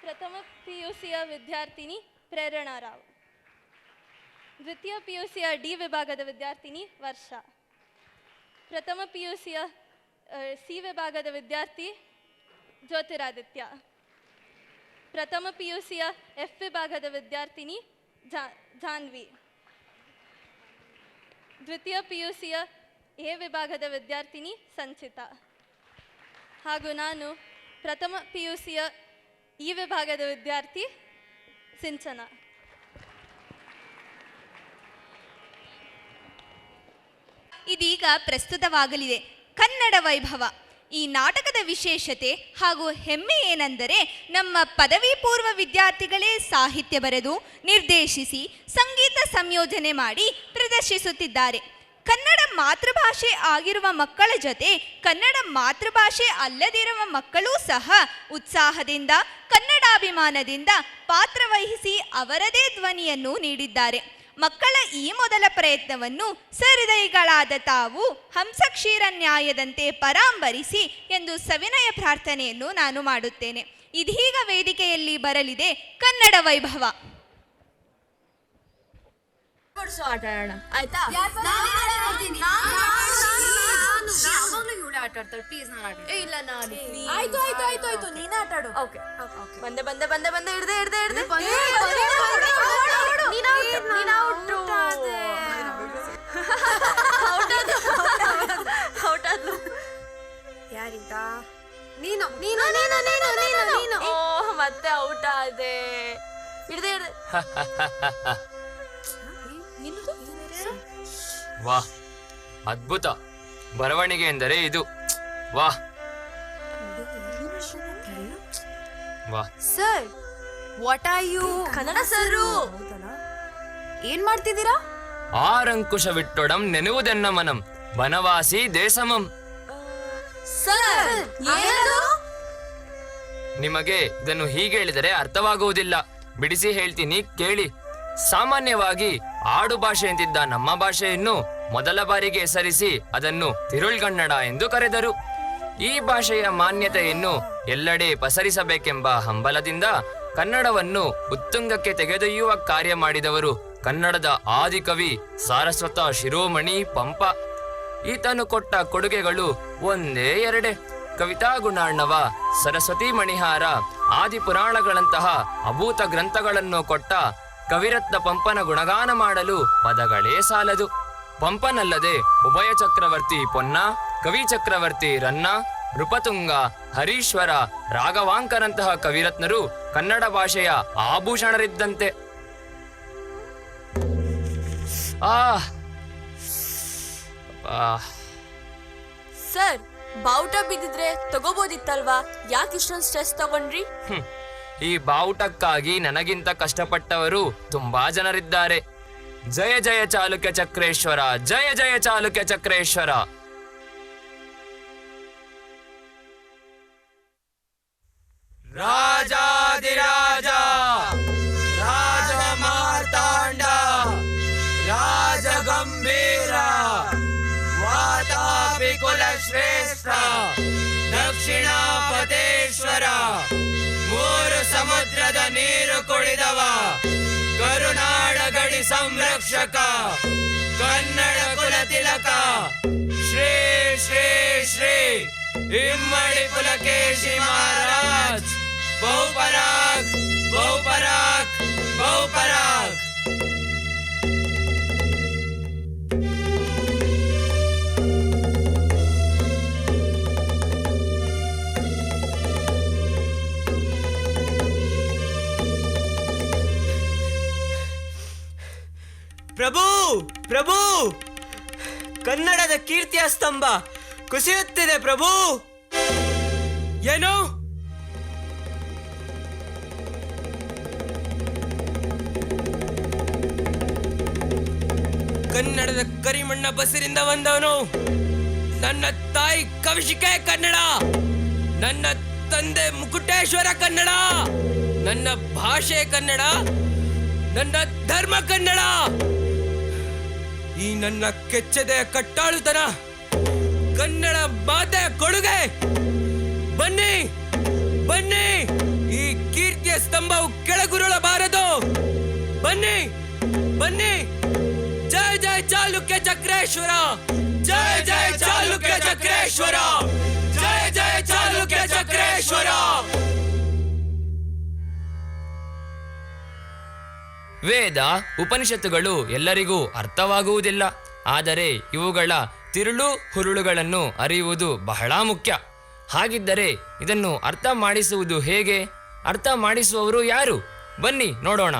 ಪ್ರಥಮ PUCಯ ವಿದ್ಯಾರ್ಥಿನಿ ಪ್ರೇರಣಾ ರಾವ್, ದ್ವಿತೀಯ PUCಯ ಡಿ ವಿಭಾಗದ ವಿದ್ಯಾರ್ಥಿನಿ ವರ್ಷ, ಪ್ರಥಮ PUCಯ ಸಿ ವಿಭಾಗದ ವಿದ್ಯಾರ್ಥಿ ಜ್ಯೋತಿರಾದಿತ್ಯ, ಪ್ರಥಮ PUCಯ ಎಫ್ ವಿಭಾಗದ ವಿದ್ಯಾರ್ಥಿನಿ ಜಾನ್ವಿ, ದ್ವಿತೀಯ PUCಯ ಎ ವಿಭಾಗದ ವಿದ್ಯಾರ್ಥಿನಿ ಸಂಚಿತಾ, ಹಾಗೂ ನಾನು ಪ್ರಥಮ PUCಯ ಈ ವಿಭಾಗದ ವಿದ್ಯಾರ್ಥಿ ಸಿಂಚನ. ಇದೀಗ ಪ್ರಸ್ತುತವಾಗಲಿದೆ ಕನ್ನಡ ವೈಭವ. ಈ ನಾಟಕದ ವಿಶೇಷತೆ ಹಾಗೂ ಹೆಮ್ಮೆ ಏನೆಂದರೆ ನಮ್ಮ ಪದವಿ ಪೂರ್ವ ವಿದ್ಯಾರ್ಥಿಗಳೇ ಸಾಹಿತ್ಯ ಬರೆದು ನಿರ್ದೇಶಿಸಿ ಸಂಗೀತ ಸಂಯೋಜನೆ ಮಾಡಿ ಪ್ರದರ್ಶಿಸುತ್ತಿದ್ದಾರೆ. ಕನ್ನಡ ಮಾತೃಭಾಷೆ ಆಗಿರುವ ಮಕ್ಕಳ ಜೊತೆ ಕನ್ನಡ ಮಾತೃಭಾಷೆ ಅಲ್ಲದಿರುವ ಮಕ್ಕಳೂ ಸಹ ಉತ್ಸಾಹದಿಂದ ಕನ್ನಡಾಭಿಮಾನದಿಂದ ಪಾತ್ರವಹಿಸಿ ಅವರದೇ ಧ್ವನಿಯನ್ನು ನೀಡಿದ್ದಾರೆ. ಮಕ್ಕಳ ಈ ಮೊದಲ ಪ್ರಯತ್ನವನ್ನು ಸಹೃದಯಿಗಳಾದ ತಾವು ಹಂಸಕ್ಷೀರ ನ್ಯಾಯದಂತೆ ಪರಾಂಬರಿಸಿ ಎಂದು ಸವಿನಯ ಪ್ರಾರ್ಥನೆಯನ್ನು ನಾನು ಮಾಡುತ್ತೇನೆ. ಇದೀಗ ವೇದಿಕೆಯಲ್ಲಿ ಬರಲಿದೆ ಕನ್ನಡ ವೈಭವ. ಆಟ ಆಡೋಣ ಆಯ್ತಾ? ಪ್ಲೀಸ್ ನಾನು ಇಲ್ಲ ನಾನು ಆಯ್ತು ಆಯ್ತು ಆಯ್ತು ಆಯ್ತು ನೀನ್ ಆಟ ಆಡು. ಓಕೆ ಬಂದೆ ಬಂದೆ ಬಂದೆ ಬಂದೆ ಹಿಡ್ದೆ ಹಿಡ್ದೆ ಹಿಡ್ದೆ ಯಾರೀಗ ನೀನು ನೀನು ನೀನು ನೀನು ನೀನು ನೀನು ಓ ಮತ್ತೆ ಔಟ್ ಆದೆ. ಹಿಡ್ದೆ ಹಿಡ್ದೆ ವಾಹ್, ಅದ್ಭುತ ಬರವಣಿಗೆ ಎಂದರೆ ಇದು. ವಾಹ್ ವಾಹ್. Sir what are you? Kannada sir ಏನ್ ಮಾಡ್ತಿದ್ದೀರಾ? ಆರಂಕುಶವಿಟ್ಟೊಡಂ ನೆನುವುದೆನ್ನ ಮನಂ ಬನವಾಸಿ ದೇಶಮಂ. ಸರ್ ನಿಮಗೆ ಇದನ್ನು ಹೀಗೆ ಹೇಳಿದರೆ ಅರ್ಥವಾಗುವುದಿಲ್ಲ. ಬಿಡಿಸಿ ಹೇಳ್ತೀನಿ ಕೇಳಿ. ಸಾಮಾನ್ಯವಾಗಿ ಆಡು ಭಾಷೆ ಎಂದಿದ್ದ ನಮ್ಮ ಭಾಷೆಯನ್ನು ಮೊದಲ ಬಾರಿಗೆ ಹೆಸರಿಸಿ ಅದನ್ನು ತಿರುಳ್ಗನ್ನಡ ಎಂದು ಕರೆದರು. ಈ ಭಾಷೆಯ ಮಾನ್ಯತೆಯನ್ನು ಎಲ್ಲೆಡೆ ಪಸರಿಸಬೇಕೆಂಬ ಹಂಬಲದಿಂದ ಕನ್ನಡವನ್ನು ಉತ್ತುಂಗಕ್ಕೆ ತೆಗೆದೊಯ್ಯುವ ಕಾರ್ಯ ಮಾಡಿದವರು ಕನ್ನಡದ ಆದಿಕವಿ ಸಾರಸ್ವತ ಶಿರೋಮಣಿ ಪಂಪ. ಈತನು ಕೊಟ್ಟ ಕೊಡುಗೆಗಳು ಒಂದೇ ಎರಡೇ. ಕವಿತಾ ಗುಣಾರ್ಣವ, ಸರಸ್ವತಿ ಮಣಿಹಾರ, ಆದಿಪುರಾಣಗಳಂತಹ ಅಭೂತ ಗ್ರಂಥಗಳನ್ನು ಕೊಟ್ಟ ಕವಿರತ್ನ ಪಂಪನ ಗುಣಗಾನ ಮಾಡಲು ಪದಗಳೇ ಸಾಲದು. ಪಂಪನಲ್ಲದೆ ಉಭಯ ಚಕ್ರವರ್ತಿ ಪೊನ್ನ, ಕವಿ ಚಕ್ರವರ್ತಿ ರನ್ನ, ನೃಪತುಂಗ, ಹರೀಶ್ವರ, ರಾಘವಾಂಕರಂತಹ ಕವಿರತ್ನರು ಕನ್ನಡ ಭಾಷೆಯ ಆಭೂಷಣರಿದ್ದಂತೆ. ಸರ್ ಬಾವುಟ ಬಿದ್ದಿದ್ರೆ ತಗೋಬೋದಿತ್ತಲ್ವಾ? ಯಾಕೆ ಇಷ್ಟೊಂದು ಸ್ಟ್ರೆಸ್ ತಗೊಂಡ್ರಿ? ಈ ಬಾವುಟಕ್ಕಾಗಿ ನನಗಿಂತ ಕಷ್ಟಪಟ್ಟವರು ತುಂಬಾ ಜನರಿದ್ದಾರೆ. ಜಯ ಜಯ ಚಾಲುಕ್ಯ ಚಕ್ರೇಶ್ವರ, ಜಯ ಜಯ ಚಾಲುಕ್ಯ ಚಕ್ರೇಶ್ವರ. ರಾಜಾದಿರಾಜ ರಾಜ ಮಾರ್ತಾಂಡ ರಾಜ ಗಂಭೀರ ವಾತಾಪಿ ಕುಲ ಶ್ರೇಷ್ಠ ದಕ್ಷಿಣಾಪತೇಶ್ವರ ಮೂರು ಸಮುದ್ರದ ನೀರು ಕುಡಿದವ ಕರುನಾಡ ಗಡಿ ಸಂರಕ್ಷಕ ಕನ್ನಡ ಕುಲ ತಿಲಕ ಶ್ರೀ ಶ್ರೀ ಶ್ರೀ ಇಮ್ಮಡಿ ಪುಲಕೇಶಿ ಮಹಾರಾಜ್ ಬಹುಪರಾಗ್ ಬಹುಪರಾಗ್ ಬಹುಪರಾಗ್. ಪ್ರಭು ಪ್ರಭು, ಕನ್ನಡದ ಕೀರ್ತಿಯ ಸ್ತಂಭ ಕುಸಿಯುತ್ತಿದೆ ಪ್ರಭು. ಏನು? ಕನ್ನಡದ ಕರಿಮಣ್ಣ ಬಸಿರಿಂದ ಬಂದವನು. ನನ್ನ ತಾಯಿ ಕವಿಶಿಕೆ ಕನ್ನಡ, ನನ್ನ ತಂದೆ ಮುಕುಟೇಶ್ವರ ಕನ್ನಡ, ನನ್ನ ಭಾಷೆ ಕನ್ನಡ, ನನ್ನ ಧರ್ಮ ಕನ್ನಡ. ಈ ನನ್ನ ಕೆಚ್ಚದೆ ಕಟ್ಟಾಳುತನ ಕನ್ನಡ ಮಾತೆ ಕೊಡುಗೆ. ಬನ್ನಿ ಬನ್ನಿ, ಈ ಕೀರ್ತಿಯ ಸ್ತಂಭವು ಕೆಳಗುರುಳಬಾರದು. ಬನ್ನಿ ಬನ್ನಿ. ಜಯ ಜಯ ಚಾಲುಕ್ಯ ಚಕ್ರೇಶ್ವರ, ಜಯ ಜಯ ಚಾಲುಕ್ಯ ಚಕ್ರೇಶ್ವರ, ಜಯ ಜಯ ಚಾಲುಕ್ಯ ಚಕ್ರೇಶ್ವರ. ವೇದ ಉಪನಿಷತ್ತುಗಳು ಎಲ್ಲರಿಗೂ ಅರ್ಥವಾಗುವುದಿಲ್ಲ. ಆದರೆ ಇವುಗಳ ತಿರುಳು ಹುರುಳುಗಳನ್ನು ಅರಿಯುವುದು ಬಹಳ ಮುಖ್ಯ. ಹಾಗಿದ್ದರೆ ಇದನ್ನು ಅರ್ಥ ಮಾಡಿಸುವುದು ಹೇಗೆ? ಅರ್ಥ ಮಾಡಿಸುವವರು ಯಾರು? ಬನ್ನಿ ನೋಡೋಣ.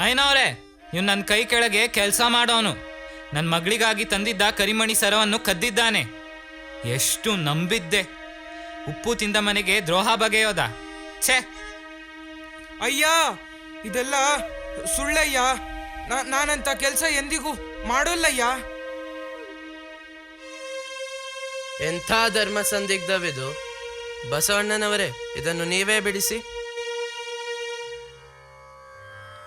ಅಯ್ಯನವ್ರೆ, ಇವ್ನು ನನ್ನ ಕೈ ಕೆಳಗೆ ಕೆಲಸ ಮಾಡೋನು. ನನ್ನ ಮಗಳಿಗಾಗಿ ತಂದಿದ್ದ ಕರಿಮಣಿ ಸರವನ್ನು ಕದ್ದಿದ್ದಾನೆ. ಎಷ್ಟು ನಂಬಿದ್ದೆ. ಉಪ್ಪು ತಿಂದ ಮನೆಗೆ ದ್ರೋಹ ಬಗೆಯೋದ. ಛೇ! ಅಯ್ಯ, ಇದೆಲ್ಲ ಸುಳ್ಳಯ್ಯ. ನಾನಂತ ಕೆಲಸ ಎಂದಿಗೂ ಮಾಡೋಲ್ಲಯ್ಯ. ಎಂಥ ಧರ್ಮ ಸಂದಿಗ್ಧವಿದು. ಬಸವಣ್ಣನವರೇ, ಇದನ್ನು ನೀವೇ ಬಿಡಿಸಿ.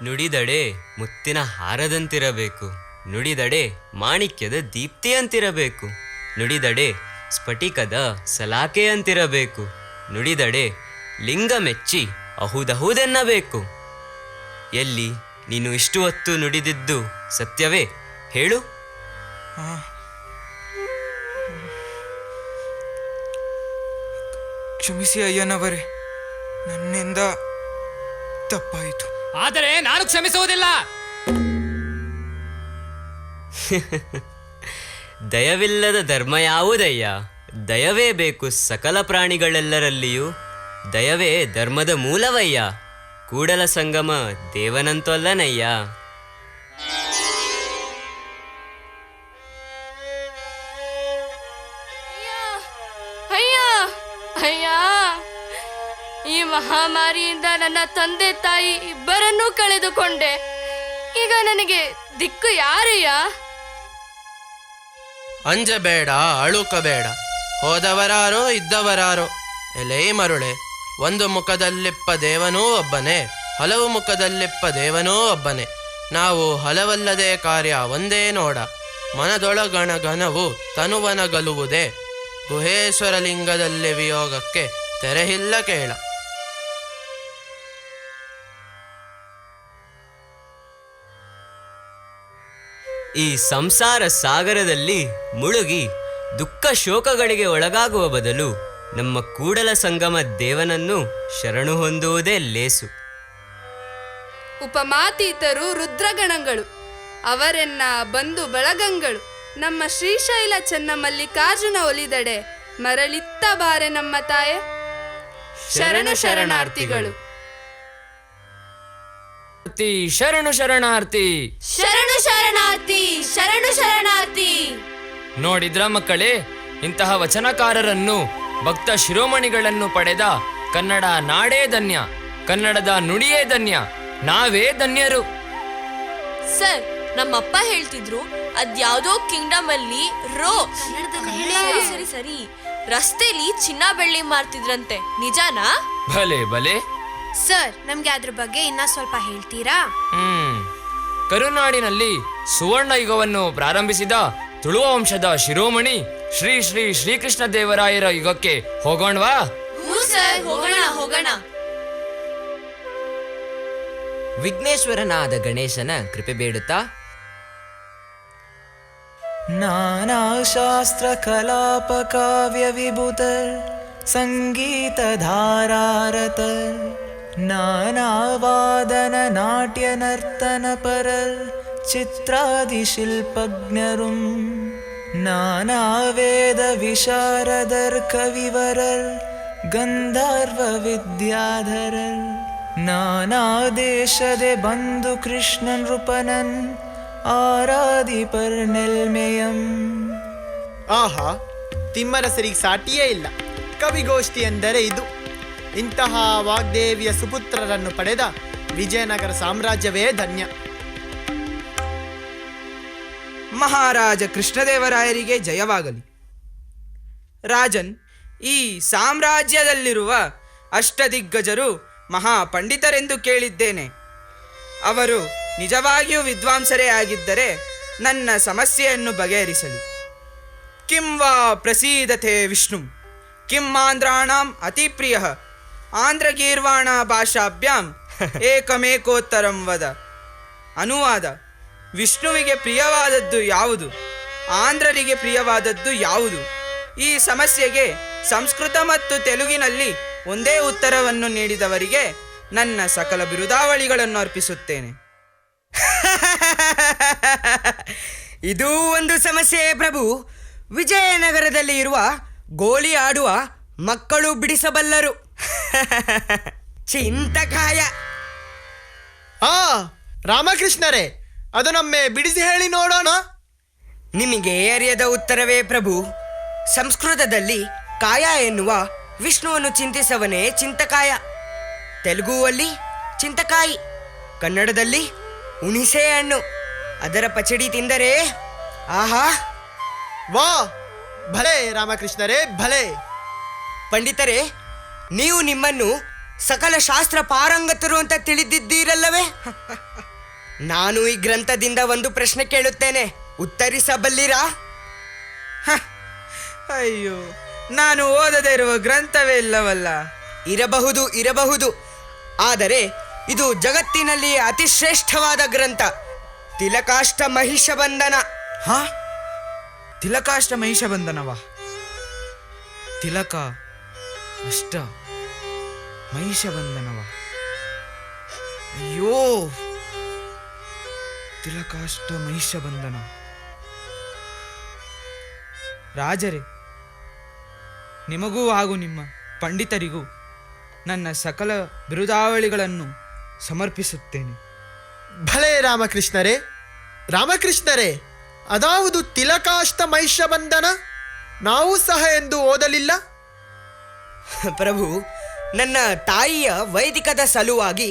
ನುಡಿದಡೆ ಮುತ್ತಿನ ಹಾರದಂತಿರಬೇಕು, ನುಡಿದಡೆ ಮಾಣಿಕ್ಯದ ದೀಪ್ತಿಯಂತಿರಬೇಕು, ನುಡಿದಡೆ ಸ್ಫಟಿಕದ ಸಲಾಕೆಯಂತಿರಬೇಕು, ನುಡಿದಡೆ ಲಿಂಗ ಮೆಚ್ಚಿ ಅಹುದಹುದೆನ್ನಬೇಕು. ಎಲ್ಲಿ ನೀನು ಇಷ್ಟು ಹೊತ್ತು ನುಡಿದಿದ್ದು ಸತ್ಯವೇ? ಹೇಳು. ಕ್ಷಮಿಸಿ ಅಯ್ಯನವರೇ, ನನ್ನಿಂದ ತಪ್ಪಾಯಿತು. ಆದರೆ ನಾನು ಕ್ಷಮಿಸುವುದಿಲ್ಲ. ದಯವಿಲ್ಲದ ಧರ್ಮ ಯಾವುದಯ್ಯ? ದಯವೇ ಬೇಕು ಸಕಲ ಪ್ರಾಣಿಗಳೆಲ್ಲರಲ್ಲಿಯೂ. ದಯವೇ ಧರ್ಮದ ಮೂಲವಯ್ಯ. ಕೂಡಲ ಸಂಗಮ ದೇವನಂತೊಲ್ಲನಯ್ಯ. ಅಯ್ಯ ಅಯ್ಯ, ಈ ಮಹಾಮಾರಿಯಿಂದ ನನ್ನ ತಂದೆ ತಾಯಿ ಇಬ್ಬರನ್ನೂ ಕಳೆದುಕೊಂಡೆ. ಈಗ ನನಗೆ ದಿಕ್ಕು ಯಾರಯ್ಯ? ಅಂಜಬೇಡ, ಅಳುಕಬೇಡ. ಹೋದವರಾರೋ ಇದ್ದವರಾರೋ. ಎಲೇ ಮರುಳೆ, ಒಂದು ಮುಖದಲ್ಲಿಪ್ಪ ದೇವನೂ ಒಬ್ಬನೇ, ಹಲವು ಮುಖದಲ್ಲಿಪ್ಪ ದೇವನೂ ಒಬ್ಬನೇ. ನಾವು ಹಲವಲ್ಲದೆ ಕಾರ್ಯ ಒಂದೇ ನೋಡ. ಮನದೊಳಗಣ ಘನವು ತನುವನಗಲುವುದೇ. ಗುಹೇಶ್ವರ ಲಿಂಗದಲ್ಲಿ ವಿಯೋಗಕ್ಕೆ ತೆರೆಹಿಲ್ಲ ಕೇಳ. ಈ ಸಂಸಾರ ಸಾಗರದಲ್ಲಿ ಮುಳುಗಿ ದುಃಖ ಶೋಕಗಳಿಗೆ ಒಳಗಾಗುವ ಬದಲು ನಮ್ಮ ಕೂಡಲ ಸಂಗಮ ದೇವನನ್ನು ಶರಣು ಹೊಂದುವುದೇ ಲೇಸು. ಉಪಮಾತೀತರು ರುದ್ರಗಣಗಳು, ಅವರೆನ್ನ ಬಂಧು ಬಳಗಂಗಳು. ನಮ್ಮ ಶ್ರೀಶೈಲ ಚೆನ್ನಮಲ್ಲಿಕಾರ್ಜುನ ಒಲಿದಡೆ ಮರಳಿತ್ತ ಬಾರೆ ನಮ್ಮ ತಾಯೆ. ಶರಣ ಶರಣಾರ್ಥಿಗಳು. ಶರಣು ಶರಣಾರ್ಥಿ, ಶರಣು ಶರಣಾರ್ಥಿ, ಶರಣು ಶರಣಾರ್ಥಿ. ನೋಡಿದ್ರ ಮಕ್ಕಳೇ, ಇಂತಹ ವಚನಕಾರರನ್ನು ಭಕ್ತ ಶಿರೋಮಣಿಗಳನ್ನು ಪಡೆದ ಕನ್ನಡ ನಾಡೇ ಧನ್ಯ, ಕನ್ನಡದ ನುಡಿಯೇ ಧನ್ಯ, ನಾವೇ ಧನ್ಯರು. ಸರ್, ನಮ್ಮಪ್ಪ ಹೇಳ್ತಿದ್ರು ಅದ್ಯಾವುದೋ ಕಿಂಗ್ಡಮ್ ಅಲ್ಲಿ ಸರಿ ಸರಿ ಸರಿ ರಸ್ತೆಲಿ ಚಿನ್ನ ಬೆಳ್ಳಿ ಮಾರ್ತಿದ್ರಂತೆ, ನಿಜಾನಾ? ಭಲೆ ಭಲೆ. ಸರ್, ನಮ್ಗೆ ಅದ್ರ ಬಗ್ಗೆ ಇನ್ನ ಸ್ವಲ್ಪ ಹೇಳ್ತೀರಾ? ಕರುನಾಡಿನಲ್ಲಿ ಸುವರ್ಣ ಯುಗವನ್ನು ಪ್ರಾರಂಭಿಸಿದ ತುಳುವ ವಂಶದ ಶಿರೋಮಣಿ ಶ್ರೀ ಶ್ರೀ ಶ್ರೀಕೃಷ್ಣ ದೇವರಾಯರ ಯುಗಕ್ಕೆ ಹೋಗೋಣವಾ? ಹೋಗೋಣ ಹೋಗೋಣ. ವಿಘ್ನೇಶ್ವರನಾದ ಗಣೇಶನ ಕೃಪೆ ಬೇಡುತ್ತಾ ನಾನಾ ಶಾಸ್ತ್ರ ಕಲಾಪ ಕಾವ್ಯ ವಿಭೂತ ಸಂಗೀತ ಧಾರಾರತ ನಾನಾ ವಾದನ ನಾಟ್ಯ ನರ್ತನ ಪರ ಚಿತ್ರಾದಿ ಶಿಲ್ಪಜ್ಞರುಂ ನಾನಾ ವೇದ ವಿಶಾರದರ್ ಕವಿವರರ್ ಗಂಧರ್ವ ವಿದ್ಯಾಧರರ್ ನಾನಾ ದೇಶದೆ ಬಂದು ಕೃಷ್ಣ ನೃಪನನ್ ಆರಾಧಿಪರ್ ನೆಲ್ಮೆಯಂ. ಆಹಾ, ತಿಮ್ಮರಸರಿಗೆ ಸಾಟಿಯೇ ಇಲ್ಲ. ಕವಿಗೋಷ್ಠಿ ಎಂದರೆ ಇದು. ಇಂತಹ ವಾಗ್ದೇವಿಯ ಸುಪುತ್ರರನ್ನು ಪಡೆದ ವಿಜಯನಗರ ಸಾಮ್ರಾಜ್ಯವೇ ಧನ್ಯ. ಮಹಾರಾಜ ಕೃಷ್ಣದೇವರಾಯರಿಗೆ ಜಯವಾಗಲಿ. ರಾಜನ್, ಈ ಸಾಮ್ರಾಜ್ಯದಲ್ಲಿರುವ ಅಷ್ಟದಿಗ್ಗಜರು ಮಹಾಪಂಡಿತರೆಂದು ಕೇಳಿದ್ದೇನೆ. ಅವರು ನಿಜವಾಗಿಯೂ ವಿದ್ವಾಂಸರೇ ಆಗಿದ್ದರೆ ನನ್ನ ಸಮಸ್ಯೆಯನ್ನು ಬಗೆಹರಿಸಲಿ. ಕಿಂ ವಾ ಪ್ರಸೀದತೆ ವಿಷ್ಣು ಕಿಂ ಆಂಧ್ರಾಣಾಂ ಅತಿಪ್ರಿಯ ಆಂಧ್ರಗೀರ್ವಾಣ ಭಾಷಾಭ್ಯಾಂ ಏಕಮೇಕೋತ್ತರಂ ವದ. ಅನುವಾದ: ವಿಷ್ಣುವಿಗೆ ಪ್ರಿಯವಾದದ್ದು ಯಾವುದು, ಆಂಧ್ರರಿಗೆ ಪ್ರಿಯವಾದದ್ದು ಯಾವುದು? ಈ ಸಮಸ್ಯೆಗೆ ಸಂಸ್ಕೃತ ಮತ್ತು ತೆಲುಗಿನಲ್ಲಿ ಒಂದೇ ಉತ್ತರವನ್ನು ನೀಡಿದವರಿಗೆ ನನ್ನ ಸಕಲ ಬಿರುದಾವಳಿಗಳನ್ನು ಅರ್ಪಿಸುತ್ತೇನೆ. ಇದು ಒಂದು ಸಮಸ್ಯೆ ಪ್ರಭು. ವಿಜಯನಗರದಲ್ಲಿ ಇರುವ ಗೋಲಿ ಆಡುವ ಮಕ್ಕಳು ಬಿಡಿಸಬಲ್ಲರು. ಚಿಂತಕಾಯ. ರಾಮಕೃಷ್ಣರೇ, ಅದು ನಮ್ಮೆ ಬಿಡಿಸಿ ಹೇಳಿ ನೋಡೋಣ. ನಿಮಗೆ ಅರಿಯದ ಉತ್ತರವೇ ಪ್ರಭು. ಸಂಸ್ಕೃತದಲ್ಲಿ ಕಾಯ ಎನ್ನುವ ವಿಷ್ಣುವನ್ನು ಚಿಂತಿಸವನೇ ಚಿಂತಕಾಯ. ತೆಲುಗುವಲ್ಲಿ ಚಿಂತಕಾಯಿ, ಕನ್ನಡದಲ್ಲಿ ಹುಣಿಸೆ ಹಣ್ಣು. ಅದರ ಪಚಡಿ ತಿಂದರೆ ಆಹಾ, ವಾ, ಭಲೆ ರಾಮಕೃಷ್ಣರೇ, ಭಲೆ. ಪಂಡಿತರೇ, ನೀವು ನಿಮ್ಮನ್ನು ಸಕಲ ಶಾಸ್ತ್ರ ಪಾರಂಗತರು ಅಂತ ತಿಳಿದಿದ್ದೀರಲ್ಲವೇ? ನಾನು ಈ ಗ್ರಂಥದಿಂದ ಒಂದು ಪ್ರಶ್ನೆ ಕೇಳುತ್ತೇನೆ, ಉತ್ತರಿಸಬಲ್ಲಿರಾ? ಅಯ್ಯೋ, ನಾನು ಓದದೇ ಇರುವ ಗ್ರಂಥವೇ ಇಲ್ಲವಲ್ಲ. ಇರಬಹುದು ಇರಬಹುದು, ಆದರೆ ಇದು ಜಗತ್ತಿನಲ್ಲಿ ಅತಿ ಶ್ರೇಷ್ಠವಾದ ಗ್ರಂಥ, ತಿಲಕಾಷ್ಟ ಮಹಿಷ ಬಂಧನ. ತಿಲಕಾಷ್ಟ ಮಹಿಷ ಬಂಧನವ? ತಿಲಕ ಅಷ್ಟ ಮಹಿಷ ಬಂಧನವ? ಅಯ್ಯೋ, ತಿಲಕಾಷ್ಟ ಮಹಿಷ ಬಂಧನ. ರಾಜರೇ, ನಿಮಗೂ ಹಾಗೂ ನಿಮ್ಮ ಪಂಡಿತರಿಗೂ ನನ್ನ ಸಕಲ ಬಿರುದಾವಳಿಗಳನ್ನು ಸಮರ್ಪಿಸುತ್ತೇನೆ. ಭಲೆ ರಾಮಕೃಷ್ಣರೇ. ರಾಮಕೃಷ್ಣರೇ, ಅದಾವುದು ತಿಲಕಾಷ್ಟ ಮಹಿಷ ಬಂಧನ? ನಾವು ಸಹ ಎಂದು ಓದಲಿಲ್ಲ. ಪ್ರಭು, ನನ್ನ ತಾಯಿಯ ವೈದಿಕದ ಸಲುವಾಗಿ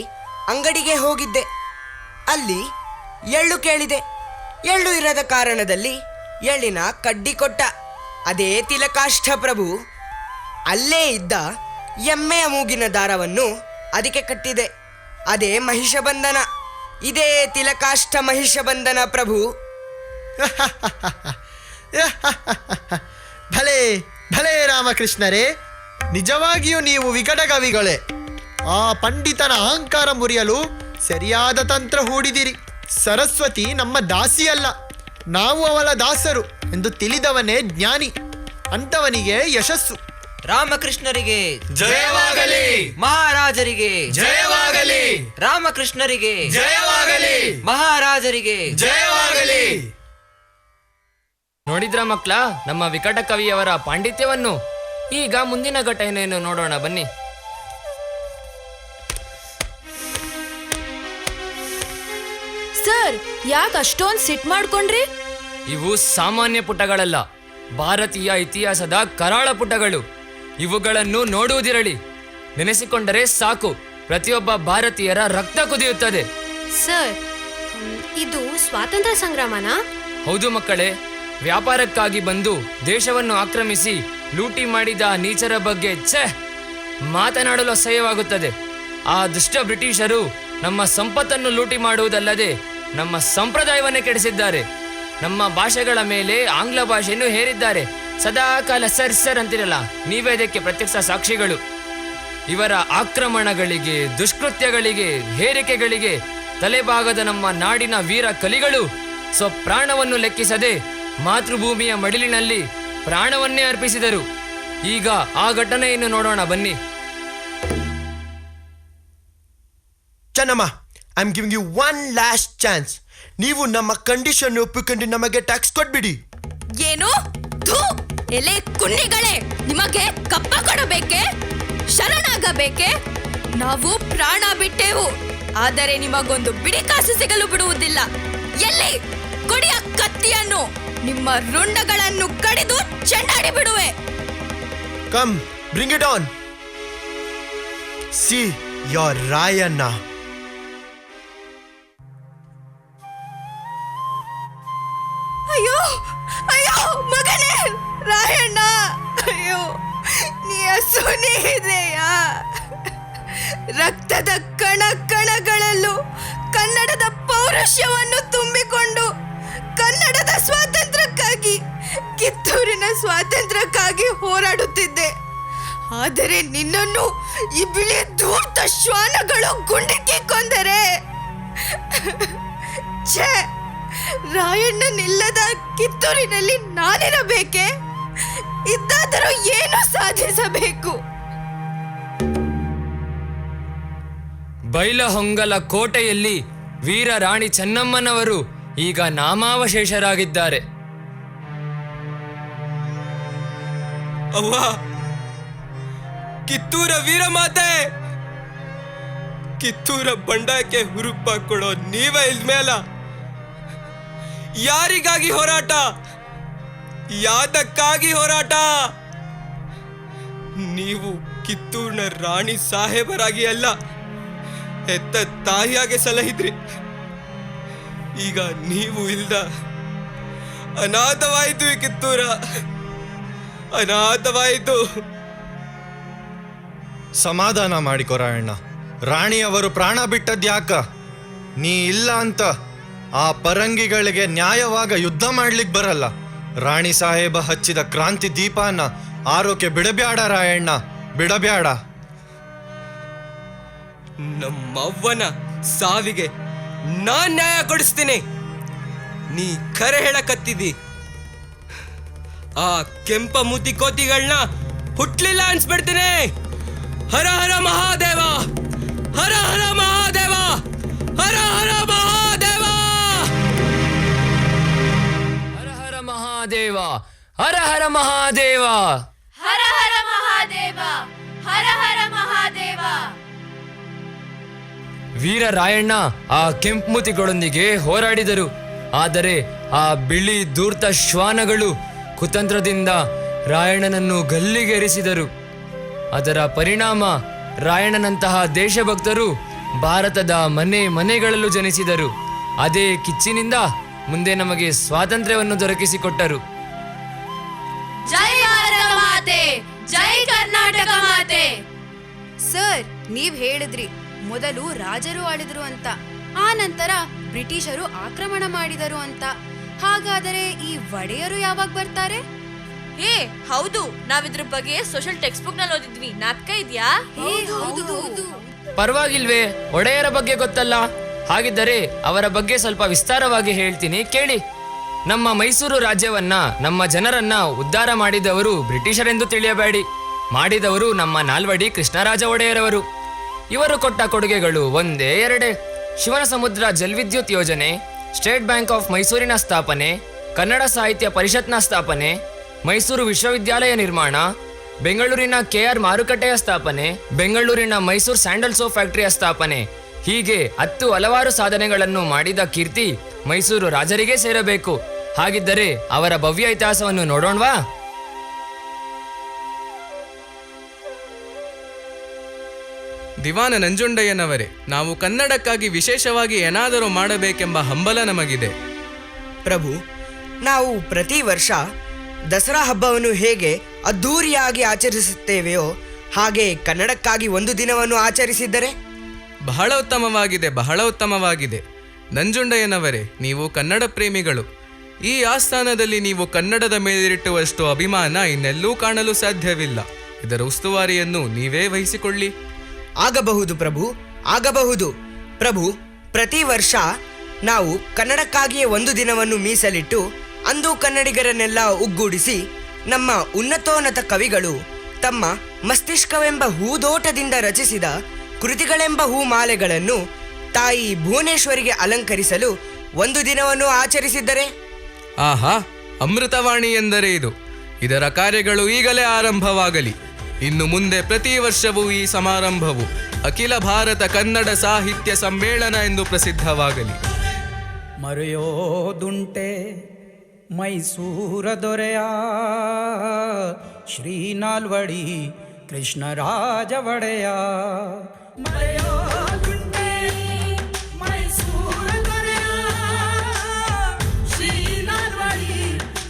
ಅಂಗಡಿಗೆ ಹೋಗಿದ್ದೆ. ಅಲ್ಲಿ ಎಳ್ಳು ಕೇಳಿದೆ. ಎಳ್ಳು ಇರದ ಕಾರಣದಲ್ಲಿ ಎಳ್ಳಿನ ಕಡ್ಡಿ ಕೊಟ್ಟ. ಅದೇ ತಿಲಕಾಷ್ಟ ಪ್ರಭು. ಅಲ್ಲೇ ಇದ್ದ ಎಮ್ಮೆಯ ಮೂಗಿನ ದಾರವನ್ನು ಅದಕ್ಕೆ ಕಟ್ಟಿದೆ. ಅದೇ ಮಹಿಷ ಬಂಧನ. ಇದೇ ತಿಲಕಾಷ್ಟ ಮಹಿಷ ಬಂಧನ ಪ್ರಭು. ಭಲೆ ಭಲೆ ರಾಮಕೃಷ್ಣರೇ, ನಿಜವಾಗಿಯೂ ನೀವು ವಿಕಟಕವಿಗಳೇ. ಆ ಪಂಡಿತನ ಅಹಂಕಾರ ಮುರಿಯಲು ಸರಿಯಾದ ತಂತ್ರ ಹೂಡಿದಿರಿ. ಸರಸ್ವತಿ ನಮ್ಮ ದಾಸಿಯಲ್ಲ, ನಾವು ಅವಳ ದಾಸರು ಎಂದು ತಿಳಿದವನೇ ಜ್ಞಾನಿ. ಅಂಥವನಿಗೆ ಯಶಸ್ಸು. ರಾಮಕೃಷ್ಣರಿಗೆ ಜಯವಾಗಲಿ. ಮಹಾರಾಜರಿಗೆ ಜಯವಾಗಲಿ. ರಾಮಕೃಷ್ಣರಿಗೆ ಜಯವಾಗಲಿ. ಮಹಾರಾಜರಿಗೆ ಜಯವಾಗಲಿ. ನೋಡಿದ್ರ ಮಕ್ಕಳ ನಮ್ಮ ವಿಕಟ ಕವಿಯವರ ಪಾಂಡಿತ್ಯವನ್ನು? ಈಗ ಮುಂದಿನ ಘಟನೆಯನ್ನು ನೋಡೋಣ ಬನ್ನಿ. ಸರ್, ಯಾಕೆ ಅಷ್ಟೊಂದು ಸಿಟ್ ಮಾಡ್ಕೊಂಡ್ರಿ? ಇವು ಸಾಮಾನ್ಯ ಪುಟಗಳಲ್ಲ, ಭಾರತೀಯ ಇತಿಹಾಸದ ಕರಾಳ ಪುಟಗಳು. ಇವುಗಳನ್ನು ನೋಡುವುದಿರಲಿ, ನೆನೆಸಿಕೊಂಡರೆ ಸಾಕು ಪ್ರತಿಯೊಬ್ಬ ಭಾರತೀಯರ ರಕ್ತ ಕುದಿಯುತ್ತದೆ. ಸರ್, ಇದು ಸ್ವಾತಂತ್ರ್ಯ ಸಂಗ್ರಾಮನಾ? ಹೌದು ಮಕ್ಕಳೇ. ವ್ಯಾಪಾರಕ್ಕಾಗಿ ಬಂದು ದೇಶವನ್ನು ಆಕ್ರಮಿಸಿ ಲೂಟಿ ಮಾಡಿದ ನೀಚರ ಬಗ್ಗೆ ಮಾತನಾಡಲು ಅಸಹ್ಯವಾಗುತ್ತದೆ. ಆ ದುಷ್ಟ ಬ್ರಿಟಿಷರು ನಮ್ಮ ಸಂಪತ್ತನ್ನು ಲೂಟಿ ಮಾಡುವುದಲ್ಲದೆ ನಮ್ಮ ಸಂಪ್ರದಾಯವನ್ನೇ ಕೆಡಿಸಿದ್ದಾರೆ. ನಮ್ಮ ಭಾಷೆಗಳ ಮೇಲೆ ಆಂಗ್ಲ ಭಾಷೆಯನ್ನು ಹೇರಿದ್ದಾರೆ. ಸದಾ ಕಾಲ ಸರ್ ಸರ್ ಅಂತಿರಲ್ಲ, ನೀವೇ ಅದಕ್ಕೆ ಪ್ರತ್ಯಕ್ಷ ಸಾಕ್ಷಿಗಳು. ಇವರ ಆಕ್ರಮಣಗಳಿಗೆ, ದುಷ್ಕೃತ್ಯಗಳಿಗೆ, ಹೇರಿಕೆಗಳಿಗೆ ತಲೆಭಾಗದ ನಮ್ಮ ನಾಡಿನ ವೀರ ಕಲಿಗಳು ಸ್ವಪ್ರಾಣವನ್ನು ಲೆಕ್ಕಿಸದೆ ಮಾತೃಭೂಮಿಯ ಮಡಿಲಿನಲ್ಲಿ ಪ್ರಾಣವನ್ನೇ ಅರ್ಪಿಸಿದರು. ಈಗ ಆ ಘಟನೆಯನ್ನು ನೋಡೋಣ ಬನ್ನಿ. Chennamma, I am giving you one last chance. ನೀವು ನಮ್ಮ ಕಂಡೀಷನ್ ಒಪ್ಪಿಕೊಂಡು ನಮಗೆ ಟ್ಯಾಕ್ಸ್ ಕೊಟ್ಬಿಡಿ. ಏನು? ಎಲೆ ಕುಣ್ಣಿಗಳೇ, ನಿಮಗೆ ಕಪ್ಪ ಕೊಡಬೇಕೆ? ಶರಣಾಗಬೇಕೆ? ನಾವು ಪ್ರಾಣ ಬಿಟ್ಟೆವು, ಆದರೆ ನಿಮಗೊಂದು ಬಿಡಿಕಾಸು ಸಿಗಲು ಬಿಡುವುದಿಲ್ಲ. ಎಲ್ಲಿ ಕೊಡಿಯ ಕತ್ತಿಯನ್ನು, ನಿಮ್ಮ ರುಂಡಗಳನ್ನು ಕಡಿದು ಚೆಂಡಾಡಿ ಬಿಡುವೆ. Come, bring it on. See your Rayana. ಅಯ್ಯೋ ಅಯ್ಯೋ ಮಗನೇ ರಾಯಣ್ಣ, ಅಯ್ಯೋ ನೀ ಸುನಿ ಇದೆಯಾ? ರಕ್ತದ ಕಣ ಕಣಗಳಲ್ಲೂ ಕನ್ನಡದ ಪೌರುಷವನ್ನು ತುಂಬಿಕೊಂಡು ಕನ್ನಡದ ಸ್ವಾತಂತ್ರ್ಯಕ್ಕಾಗಿ, ಕಿತ್ತೂರಿನ ಸ್ವಾತಂತ್ರ್ಯಕ್ಕಾಗಿ ಹೋರಾಡುತ್ತಿದ್ದೆ. ಆದರೆ ನಿನ್ನನ್ನು ಈ ಬಿಳಿ ಧೂರ್ತ ಶ್ವಾನಗಳು ಗುಂಡಿಕ್ಕಿ ಕೊಂದರೆ. ಛೇ, ರಾಯಣ್ಣನಿಲ್ಲದ ಕಿತ್ತೂರಿನಲ್ಲಿ ನಾನಿರಬೇಕೆ? ಇದ್ದಾದರೂ ಏನು ಸಾಧಿಸಬೇಕು? ಬೈಲಹೊಂಗಲ ಕೋಟೆಯಲ್ಲಿ ವೀರ ರಾಣಿ ಚೆನ್ನಮ್ಮನವರು ಈಗ ನಾಮಾವಶೇಷರಾಗಿದ್ದಾರೆ. ಅವ್ವ, ಕಿತ್ತೂರ ವೀರಮಾತೆ, ಕಿತ್ತೂರ ಬಂಡಕ್ಕೆ ಹುರುಪ ಕೊಡೋ ನೀವೇ ಇಲ್ಮೇಲ. ಯಾರಿಗಾಗಿ ಹೋರಾಟ? ಯಾತಕ್ಕಾಗಿ ಹೋರಾಟ? ನೀವು ಕಿತ್ತೂರಿನ ರಾಣಿ ಸಾಹೇಬರಾಗಿ ಅಲ್ಲ, ಹೆತ್ತ ತಾಯಿಯಾಗೆ ಸಲಹಿದ್ರಿ. ಈಗ ನೀವು ಇಲ್ದ ಅನಾಥವಾಯಿತು ಈ ಕಿತ್ತೂರ, ಅನಾಥವಾಯಿತು. ಸಮಾಧಾನ ಮಾಡಿಕೊ ರಾಯಣ್ಣ. ರಾಣಿಯವರು ಪ್ರಾಣ ಬಿಟ್ಟದ್ಯಾಕ? ನೀ ಇಲ್ಲ ಅಂತ ಆ ಪರಂಗಿಗಳಿಗೆ ನ್ಯಾಯವಾಗ ಯುದ್ಧ ಮಾಡ್ಲಿಕ್ಕೆ ಬರಲ್ಲ. ರಾಣಿ ಸಾಹೇಬ ಹಚ್ಚಿದ ಕ್ರಾಂತಿ ದೀಪನ ಆರೋಕೆ ಬಿಡಬ್ಯಾಡ ರಾಯಣ್ಣ, ಬಿಡಬ್ಯಾಡ. ನಮ್ಮವ್ವನ ಸಾವಿಗೆ ನಾನ್ ನ್ಯಾಯ ಕೊಡಿಸ್ತೀನಿ. ನೀ ಕರೆ ಹೇಳಕತ್ತಿದ್ದಿ. ಆ ಕೆಂಪ ಮೂತಿ ಕೋತಿಗಳನ್ನ ಹುಟ್ಲಿಲ್ಲ ಅನ್ಸ್ಬಿಡ್ತೀನಿ. ಹರ ಹರ ಮಹಾದೇವ, ಹರ ಹರ ಮಹಾದೇವ, ಹರ ಹರ ಮಹಾದೇವ, ಹರ ಹರ ಮಹಾದೇವ, ಹರ ಹರ ಮಹಾದೇವ, ಹರ ಹರ ಮಹಾದೇವ, ಹರ ಹರ ಮಹಾದೇವ. ವೀರ ರಾಯಣ್ಣ ಆ ಕೆಂಪುಮೂತಿಗಳೊಂದಿಗೆ ಹೋರಾಡಿದರು. ಆದರೆ ಆ ಬಿಳಿ ಧೂರ್ತ ಶ್ವಾನಗಳು ಕುತಂತ್ರದಿಂದ ರಾಯಣ್ಣನನ್ನು ಗಲ್ಲಿಗೇರಿಸಿದರು. ಅದರ ಪರಿಣಾಮ ರಾಯಣ್ಣನಂತಹ ದೇಶಭಕ್ತರು ಭಾರತದ ಮನೆ ಮನೆಗಳಲ್ಲೂ ಜನಿಸಿದರು. ಅದೇ ಕಿಚ್ಚಿನಿಂದ ಮುಂದೆ ನಮಗೆ ಸ್ವಾತಂತ್ರ್ಯವನ್ನು ದೊರಕಿಸಿಕೊಟ್ಟರು. ಜೈ ಭಾರತ ಮಾತೆ, ಜೈ ಕರ್ನಾಟಕ ಮಾತೆ. ಸರ್, ನೀವ್ ಹೇಳಿದ್ರಿ ಮೊದಲು ರಾಜರು ಆಳಿದ್ರು ಅಂತ, ಆ ನಂತರ ಬ್ರಿಟಿಷರು ಆಕ್ರಮಣ ಮಾಡಿದರು ಅಂತ. ಹಾಗಾದರೆ ಈ ಒಡೆಯರು ಯಾವಾಗ ಬರ್ತಾರೆ? ಹೌದು, ನಾವಿದ್ರ ಬಗ್ಗೆ ಸೋಷಿಯಲ್ ಟೆಕ್ಸ್ಟ್ ಬುಕ್ ನಲ್ಲಿ ಓದಿದ್ವಿ. ನಾಟಕ ಇದ್ಯಾ? ಪರವಾಗಿಲ್ವೇ, ಒಡೆಯರ ಬಗ್ಗೆ ಗೊತ್ತಲ್ಲ. ಹಾಗಿದ್ದರೆ ಅವರ ಬಗ್ಗೆ ಸ್ವಲ್ಪ ವಿಸ್ತಾರವಾಗಿ ಹೇಳ್ತೀನಿ, ಕೇಳಿ. ನಮ್ಮ ಮೈಸೂರು ರಾಜ್ಯವನ್ನ, ನಮ್ಮ ಜನರನ್ನ ಉದ್ಧಾರ ಮಾಡಿದವರು ಬ್ರಿಟಿಷರೆಂದು ತಿಳಿಯಬೇಡಿ. ಮಾಡಿದವರು ನಮ್ಮ ನಾಲ್ವಡಿ ಕೃಷ್ಣರಾಜ ಒಡೆಯರವರು. ಇವರು ಕೊಟ್ಟ ಕೊಡುಗೆಗಳು ಒಂದೇ ಎರಡೇ. ಶಿವನ ಸಮುದ್ರ ಜಲವಿದ್ಯುತ್ ಯೋಜನೆ, ಸ್ಟೇಟ್ ಬ್ಯಾಂಕ್ ಆಫ್ ಮೈಸೂರಿನ ಸ್ಥಾಪನೆ, ಕನ್ನಡ ಸಾಹಿತ್ಯ ಪರಿಷತ್ನ ಸ್ಥಾಪನೆ, ಮೈಸೂರು ವಿಶ್ವವಿದ್ಯಾಲಯ ನಿರ್ಮಾಣ, ಬೆಂಗಳೂರಿನ KR ಮಾರುಕಟ್ಟೆಯ ಸ್ಥಾಪನೆ, ಬೆಂಗಳೂರಿನ ಮೈಸೂರು ಸ್ಯಾಂಡಲ್ ಸೋಪ್ ಫ್ಯಾಕ್ಟರಿಯ ಸ್ಥಾಪನೆ, ಹೀಗೆ 10 ಹಲವಾರು ಸಾಧನೆಗಳನ್ನು ಮಾಡಿದ ಕೀರ್ತಿ ಮೈಸೂರು ರಾಜರಿಗೆ ಸೇರಬೇಕು. ಹಾಗಿದ್ದರೆ ಅವರ ಭವ್ಯ ಇತಿಹಾಸವನ್ನು ನೋಡೋಣವಾ? ದಿವಾನ ನಂಜುಂಡಯ್ಯನವರೇ, ನಾವು ಕನ್ನಡಕ್ಕಾಗಿ ವಿಶೇಷವಾಗಿ ಏನಾದರೂ ಮಾಡಬೇಕೆಂಬ ಹಂಬಲ ನಮಗಿದೆ. ಪ್ರಭು, ನಾವು ಪ್ರತಿ ವರ್ಷ ದಸರಾ ಹಬ್ಬವನ್ನು ಹೇಗೆ ಅದ್ಧೂರಿಯಾಗಿ ಆಚರಿಸುತ್ತೇವೆಯೋ ಹಾಗೆ ಕನ್ನಡಕ್ಕಾಗಿ ಒಂದು ದಿನವನ್ನು ಆಚರಿಸಿದ್ದರೆ ಬಹಳ ಉತ್ತಮವಾಗಿದೆ, ಬಹಳ ಉತ್ತಮವಾಗಿದೆ. ನಂಜುಂಡಯ್ಯನವರೇ, ನೀವು ಕನ್ನಡ ಪ್ರೇಮಿಗಳು. ಈ ಆಸ್ಥಾನದಲ್ಲಿ ನೀವು ಕನ್ನಡದ ಮೇಲಿಟ್ಟುವಷ್ಟು ಅಭಿಮಾನ ಇನ್ನೆಲ್ಲೂ ಕಾಣಲು ಸಾಧ್ಯವಿಲ್ಲ. ಇದರ ಉಸ್ತುವಾರಿಯನ್ನು ನೀವೇ ವಹಿಸಿಕೊಳ್ಳಿ. ಆಗಬಹುದು ಪ್ರಭು, ಆಗಬಹುದು. ಪ್ರಭು, ಪ್ರತಿ ವರ್ಷ ನಾವು ಕನ್ನಡಕ್ಕಾಗಿಯೇ ಒಂದು ದಿನವನ್ನು ಮೀಸಲಿಟ್ಟು ಅಂದು ಕನ್ನಡಿಗರನ್ನೆಲ್ಲ ಒಗ್ಗೂಡಿಸಿ ನಮ್ಮ ಉನ್ನತೋನ್ನತ ಕವಿಗಳು ತಮ್ಮ ಮಸ್ತಿಷ್ಕವೆಂಬ ಹೂದೋಟದಿಂದ ರಚಿಸಿದ ಕೃತಿಗಳೆಂಬ ಹೂಮಾಲೆಗಳನ್ನು ತಾಯಿ ಭುವನೇಶ್ವರಿಗೆ ಅಲಂಕರಿಸಲು ಒಂದು ದಿನವನ್ನು ಆಚರಿಸಿದ್ದರೆ? ಆಹಾ, ಅಮೃತವಾಣಿ ಎಂದರೆ ಇದು. ಇದರ ಕಾರ್ಯಗಳು ಈಗಲೇ ಆರಂಭವಾಗಲಿ. ಇನ್ನು ಮುಂದೆ ಪ್ರತಿ ವರ್ಷವೂ ಈ ಸಮಾರಂಭವು ಅಖಿಲ ಭಾರತ ಕನ್ನಡ ಸಾಹಿತ್ಯ ಸಮ್ಮೇಳನ ಎಂದು ಪ್ರಸಿದ್ಧವಾಗಲಿ. ಮರೆಯೋದುಂಟೆ ಮೈಸೂರ ದೊರೆಯ ಶ್ರೀ ನಾಲ್ವಡಿ ಕೃಷ್ಣರಾಜ ಒಡೆಯ. ಮರೆಯೋದುಂಟೆ ಮೈಸೂರ ದೊರೆಯ ಶ್ರೀ ನಾಲ್ವಡಿ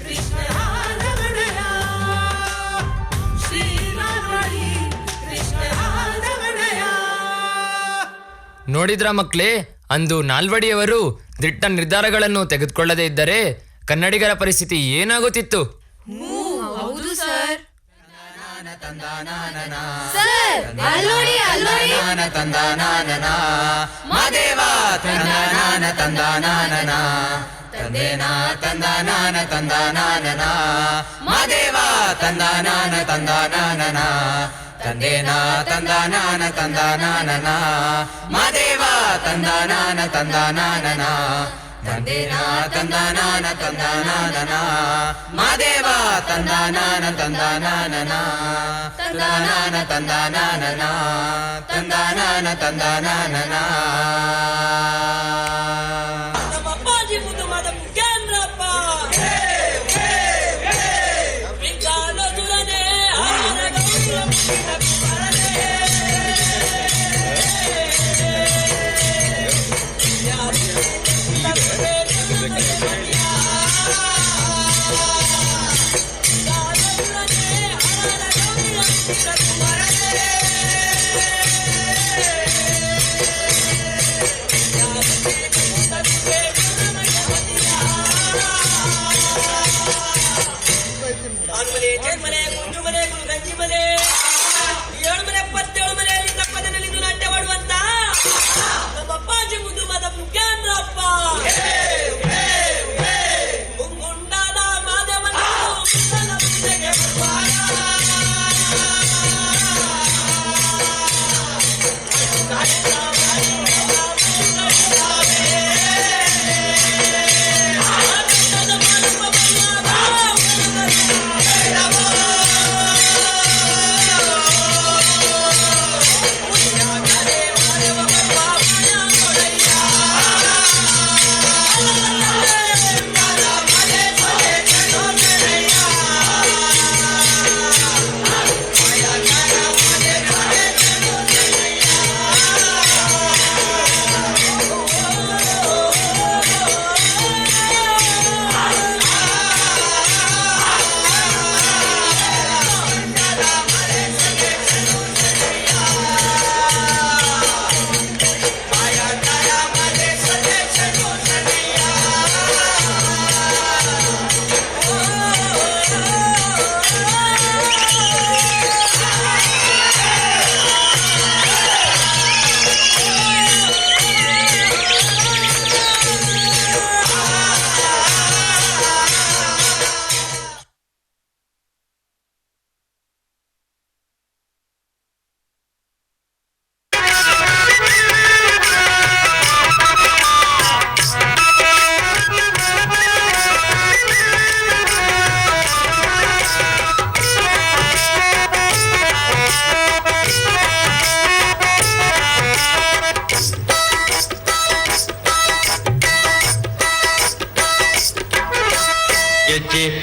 ಕೃಷ್ಣರಾಜ ಒಡೆಯ. ಶ್ರೀ ನಾಲ್ವಡಿ ಕೃಷ್ಣರಾಜ ಒಡೆಯ. ನೋಡಿದ್ರ ಮಕ್ಕಳೇ, ಅಂದು ನಾಲ್ವಡಿಯವರು ದಿಟ್ಟ ನಿರ್ಧಾರಗಳನ್ನು ತೆಗೆದುಕೊಳ್ಳದೇ ಇದ್ದರೆ ಕನ್ನಡಿಗರ ಪರಿಸ್ಥಿತಿ ಏನಾಗುತ್ತಿತ್ತು? ಹೌದು ಸರ್. ತಂದೇನ ತಂದಾನಾನ ತಂದಾನಾನ ಮಾದೇವ ತಂದಾನಾನ ತಂದಾನಾನ ತಂದೇನ ತಂದಾನಾನ ತಂದಾನಾನ ಮಾದೇವ ತಂದಾನಾನ ತಂದಾನಾನ ತಂದಾನಾನ ತಂದಾನಾನ ತಂದಾನಾನ ತಂದಾನಾನ. ನಮ್ಮಪ್ಪಾಜಿ ಮುದ್ದು ಮಾದ ಮುಖ್ಯೇಂದ್ರಪ್ಪ ವಿಜ್ಞಾನದುರನೆ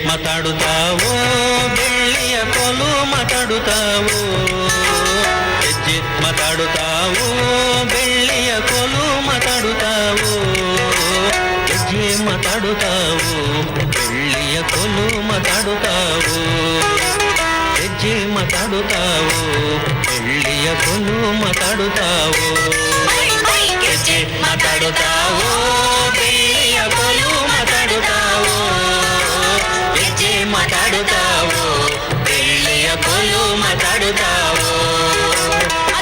ಮಾತಾಡುತ್ತಾವೋ ಬೆಳ್ಳಿಯ ಕೋಲು ಮಾತಾಡುತ್ತಾವೋ ಹೆಜ್ಜೆ ಮಾತಾಡುತ್ತಾವೋ ಬೆಳ್ಳಿಯ ಕೋಲು ಮಾತಾಡುತ್ತಾವೋ ಹೆಜ್ಜೆ ಮಾತಾಡುತ್ತಾವೋ ಬೆಳ್ಳಿಯ ಕೋಲು ಮಾತಾಡುತ್ತಾವೋ ಹೆಜ್ಜೆ ಮಾತಾಡುತ್ತಾವೋ ಬೆಳ್ಳಿಯ ಕೋಲು ಮಾತಾಡುತ್ತಾವೋ ಹೆಜ್ಜೆ ಮಾತಾಡುತ್ತಾವೋ ಬೆಳ್ಳಿಯ ಕೋಲು ಮಾತಾಡುತ್ತಾವೋ ಹೆಜ್ಜೆ ಮಾತಾಡುತ್ತಾವೋ ಬೆಳ್ಳಿಯ ಕೋಲು ಮಾತಾಡುತ್ತಾವೋ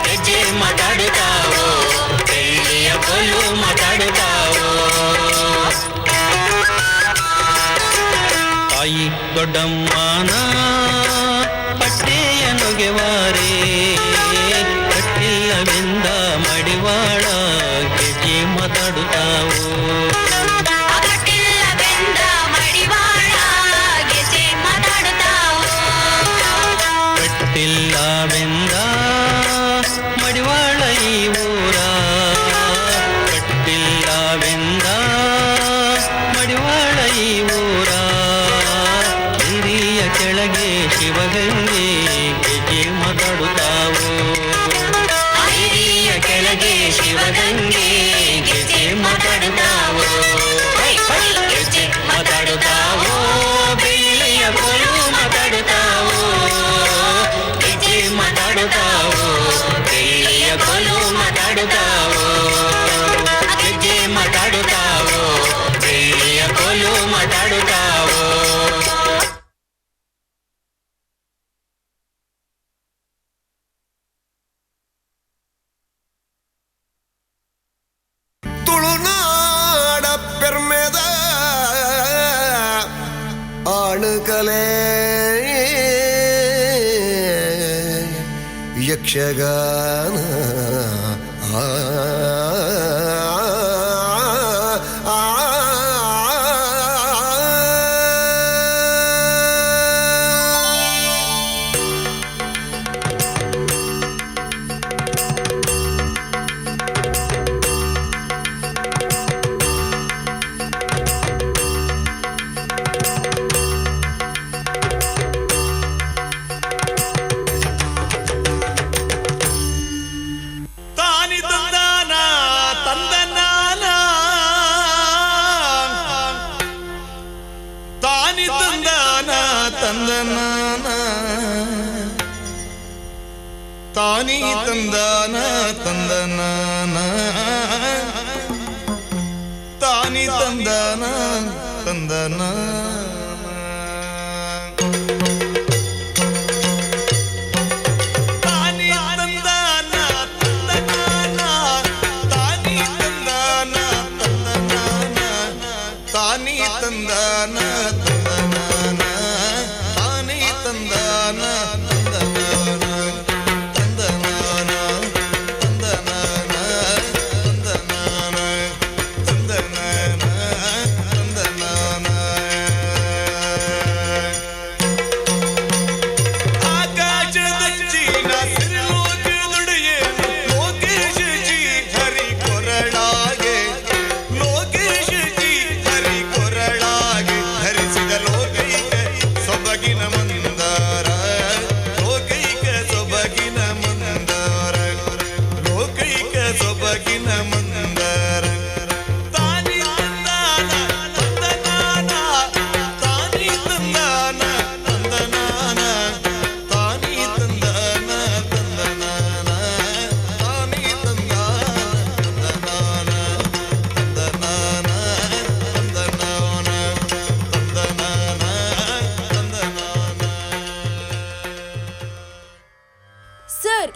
ಹೆಜ್ಜೆ ಮಾತಾಡುತ್ತಾವೋ ಬೆಳ್ಳಿಯ ಕೋಲು ಮಾತಾಡುತ್ತಾವೋ. ತಾಯಿ ದೊಡ್ಡಮ್ಮನ ಪಟ್ಟೆಯ ನುಗೆವಾರೆ ಕಟ್ಟಿಲ್ಲವೆಂದ ಮಡಿವಾಳ ಹೆಜ್ಜೆ ಮಾತಾಡುತ್ತಾವೋ ಕಟ್ಟಿಲ್ಲವೆಂದ ಮಡಿವಾಳ ಯಕ್ಷಗಾನ ತಾನಿ ತಂದಾನ ತಂದನಾನ ತಾನಿ ತಂದಾನ ತಂದನ ತಾನಿ ತಂದಾನ ತಂದನಾನ ತಾನಿ ತಂದಾನ ತಂದನಾನ ತಾನಿ ತಂದಾನ ತಂದನಾನ ತಾನಿ ತಂದಾನ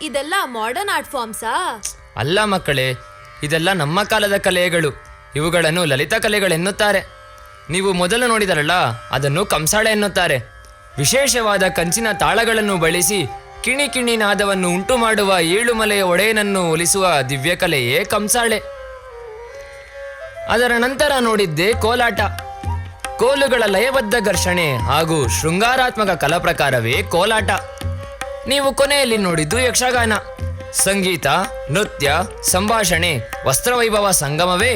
ಇದೆಲ್ಲ ಮಾಡರ್ನ್ ಆರ್ಟ್ ಫಾರ್ಮ್ಸಾ? ಅಲ್ಲ ಮಕ್ಕಳೇ, ಇದೆಲ್ಲ ನಮ್ಮ ಕಾಲದ ಕಲೆಗಳು. ಇವುಗಳನ್ನು ಲಲಿತ ಕಲೆಗಳೆನ್ನುತ್ತಾರೆ. ನೀವು ಮೊದಲು ನೋಡಿದರಲ್ಲ, ಅದನ್ನು ಕಂಸಾಳೆ ಎನ್ನುತ್ತಾರೆ. ವಿಶೇಷವಾದ ಕಂಚಿನ ತಾಳಗಳನ್ನು ಬಳಸಿ ಕಿಣಿ ಕಿಣಿ ನಾದವನ್ನು ಉಂಟು ಮಾಡುವ ಏಳುಮಲೆಯ ಒಡೆಯನನ್ನು ಒಲಿಸುವ ದಿವ್ಯಕಲೆಯೇ ಕಂಸಾಳೆ. ಅದರ ನಂತರ ನೋಡಿದ್ದೇ ಕೋಲಾಟ. ಕೋಲುಗಳ ಲಯಬದ್ಧ ಘರ್ಷಣೆ ಹಾಗೂ ಶೃಂಗಾರಾತ್ಮಕ ಕಲಾ ಪ್ರಕಾರವೇ ಕೋಲಾಟ. ನೀವು ಕೊನೆಯಲ್ಲಿ ನೋಡಿದ್ದು ಯಕ್ಷಗಾನ. ಸಂಗೀತ, ನೃತ್ಯ, ಸಂಭಾಷಣೆ, ವಸ್ತ್ರವೈಭವ ಸಂಗಮವೇ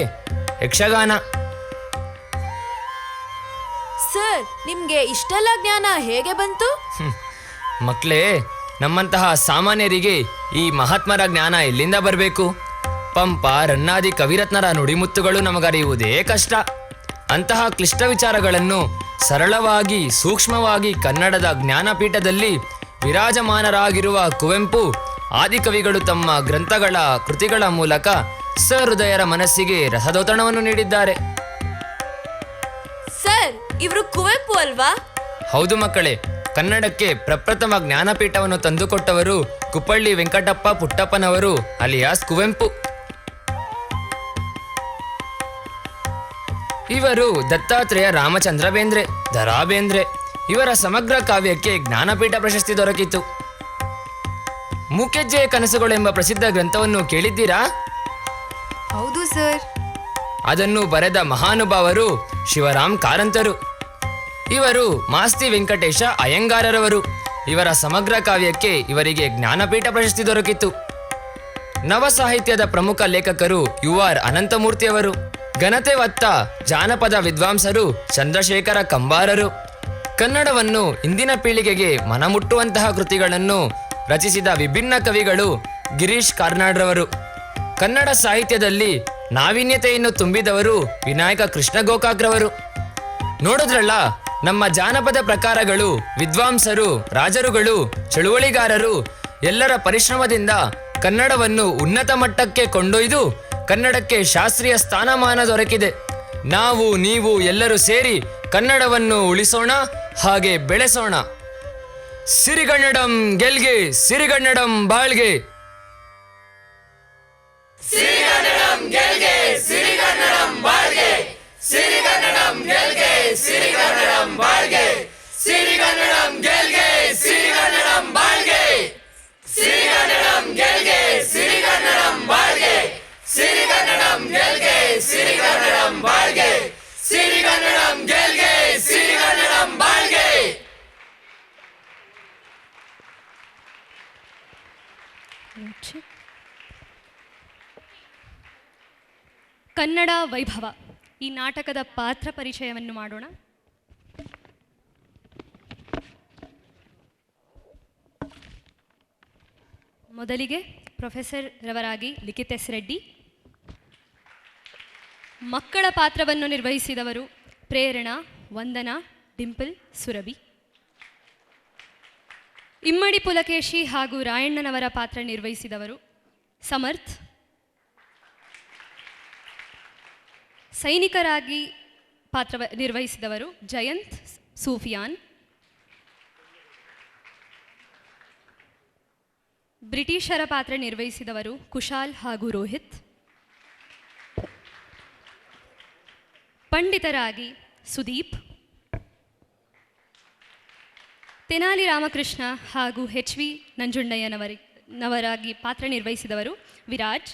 ಯಕ್ಷಗಾನ. ಸರ್, ನಿಮ್ಗೆ ಇಷ್ಟೆಲ್ಲ ಜ್ಞಾನ ಹೇಗೆ ಬಂತು? ಮಕ್ಕಳೇ, ನಮ್ಮಂತಹ ಸಾಮಾನ್ಯರಿಗೆ ಈ ಮಹಾತ್ಮರ ಜ್ಞಾನ ಎಲ್ಲಿಂದ ಬರಬೇಕು? ಪಂಪ, ರನ್ನಾದಿ ಕವಿರತ್ನರ ನುಡಿಮುತ್ತುಗಳು ನಮಗರಿಯುವುದೇ ಕಷ್ಟ. ಅಂತಹ ಕ್ಲಿಷ್ಟ ವಿಚಾರಗಳನ್ನು ಸರಳವಾಗಿ ಸೂಕ್ಷ್ಮವಾಗಿ ಕನ್ನಡದ ಜ್ಞಾನಪೀಠದಲ್ಲಿ ವಿರಾಜಮಾನರಾಗಿರುವ ಕುವೆಂಪು ಆದಿಕವಿಗಳು ತಮ್ಮ ಗ್ರಂಥಗಳ ಕೃತಿಗಳ ಮೂಲಕ ಸಹೃದಯರ ಮನಸ್ಸಿಗೆ ರಸದೌತಣವನ್ನು ನೀಡಿದ್ದಾರೆ. ಸರ್, ಇವರು ಕುವೆಂಪು ಅಲ್ವಾ? ಹೌದು ಮಕ್ಕಳೇ, ಕನ್ನಡಕ್ಕೆ ಪ್ರಪ್ರಥಮ ಜ್ಞಾನಪೀಠವನ್ನು ತಂದುಕೊಟ್ಟವರು ಕುಪ್ಪಳ್ಳಿ ವೆಂಕಟಪ್ಪ ಪುಟ್ಟಪ್ಪನವರು ಅಲಿಯಾಸ್ ಕುವೆಂಪು. ಇವರು ದತ್ತಾತ್ರೇಯ ರಾಮಚಂದ್ರ ಬೇಂದ್ರೆ, ದರಾ ಬೇಂದ್ರೆ ಇವರ ಸಮಗ್ರ ಕಾವ್ಯಕ್ಕೆ ಜ್ಞಾನಪೀಠ ಪ್ರಶಸ್ತಿ ದೊರಕಿತು. ಮೂಕೆಜ್ಜೆಯ ಕನಸುಗಳು ಎಂಬ ಪ್ರಸಿದ್ಧ ಗ್ರಂಥವನ್ನು ಕೇಳಿದ್ದೀರಾ? ಹೌದು ಸರ್. ಅದನ್ನು ಬರೆದ ಮಹಾನುಭಾವರು ಶಿವರಾಮ್ ಕಾರಂತರು. ಇವರು ಮಾಸ್ತಿ ವೆಂಕಟೇಶ ಅಯ್ಯಂಗಾರರವರು. ಇವರ ಸಮಗ್ರ ಕಾವ್ಯಕ್ಕೆ ಇವರಿಗೆ ಜ್ಞಾನಪೀಠ ಪ್ರಶಸ್ತಿ ದೊರಕಿತು. ನವ ಸಾಹಿತ್ಯದ ಪ್ರಮುಖ ಲೇಖಕರು UR ಅನಂತಮೂರ್ತಿಯವರು. ಘನತೆ ಹೊತ್ತ ಜಾನಪದ ವಿದ್ವಾಂಸರು ಚಂದ್ರಶೇಖರ ಕಂಬಾರರು. ಕನ್ನಡವನ್ನು ಇಂದಿನ ಪೀಳಿಗೆಗೆ ಮನಮುಟ್ಟುವಂತಹ ಕೃತಿಗಳನ್ನು ರಚಿಸಿದ ವಿಭಿನ್ನ ಕವಿಗಳು ಗಿರೀಶ್ ಕಾರ್ನಾಡ್ರವರು. ಕನ್ನಡ ಸಾಹಿತ್ಯದಲ್ಲಿ ನಾವೀನ್ಯತೆಯನ್ನು ತುಂಬಿದವರು ವಿನಾಯಕ ಕೃಷ್ಣ ಗೋಕಾಕ್ರವರು. ನೋಡಿದ್ರಲ್ಲ, ನಮ್ಮ ಜಾನಪದ ಪ್ರಕಾರಗಳು, ವಿದ್ವಾಂಸರು, ರಾಜರುಗಳು, ಚಳುವಳಿಗಾರರು ಎಲ್ಲರ ಪರಿಶ್ರಮದಿಂದ ಕನ್ನಡವನ್ನು ಉನ್ನತ ಮಟ್ಟಕ್ಕೆ ಕೊಂಡೊಯ್ದು ಕನ್ನಡಕ್ಕೆ ಶಾಸ್ತ್ರೀಯ ಸ್ಥಾನಮಾನ ದೊರಕಿದೆ. ನಾವು ನೀವು ಎಲ್ಲರೂ ಸೇರಿ ಕನ್ನಡವನ್ನು ಉಳಿಸೋಣ, ಹಾಗೆ ಬೆಳೆಸೋಣ. ಸಿರಿಗನ್ನಡಂ ಗೆಲ್ಗೆ, ಸಿರಿಗನ್ನಡಂ ಬಾಳ್ಗೆ. ಸಿರಿಗನ್ನಡಂ ಗೆಲ್ಗೆ, ಸಿರಿಗನ್ನಡಂ ಬಾಳ್ಗೆ. ಸಿರಿಗನ್ನಡಂ ಗೆಲ್ಗೆ, ಸಿರಿಗನ್ನಡಂ ಬಾಳ್ಗೆ. ಸಿರಿಗನ್ನಡಂ ಗೆಲ್ಗೆ, ಸಿರಿಗನ್ನಡಂ ಬಾಳ್ಗೆ. ಸಿರಿಗನ್ನಡಂ ಕನ್ನಡ ವೈಭವ ಈ ನಾಟಕದ ಪಾತ್ರ ಪರಿಚಯವನ್ನು ಮಾಡೋಣ. ಮೊದಲಿಗೆ ಪ್ರೊಫೆಸರ್ ರವರಾಗಿ ಲಿಖಿತ್ ಎಸ್ ರೆಡ್ಡಿ. ಮಕ್ಕಳ ಪಾತ್ರವನ್ನು ನಿರ್ವಹಿಸಿದವರು ಪ್ರೇರಣಾ, ವಂದನಾ, ಡಿಂಪಲ್, ಸುರಭಿ. ಇಮ್ಮಡಿ ಪುಲಕೇಶಿ ಹಾಗೂ ರಾಯಣ್ಣನವರ ಪಾತ್ರ ನಿರ್ವಹಿಸಿದವರು ಸಮರ್ಥ್. ಸೈನಿಕರಾಗಿ ಪಾತ್ರ ನಿರ್ವಹಿಸಿದವರು ಜಯಂತ್, ಸೂಫಿಯಾನ್. ಬ್ರಿಟಿಷರ ಪಾತ್ರ ನಿರ್ವಹಿಸಿದವರು ಕುಶಾಲ್ ಹಾಗೂ ರೋಹಿತ್. ಪಂಡಿತರಾಗಿ ಸುದೀಪ್. ತೆನಾಲಿ ರಾಮಕೃಷ್ಣ ಹಾಗೂ HV ನಂಜುಂಡಯ್ಯನವರಾಗಿ ಪಾತ್ರ ನಿರ್ವಹಿಸಿದವರು ವಿರಾಜ್.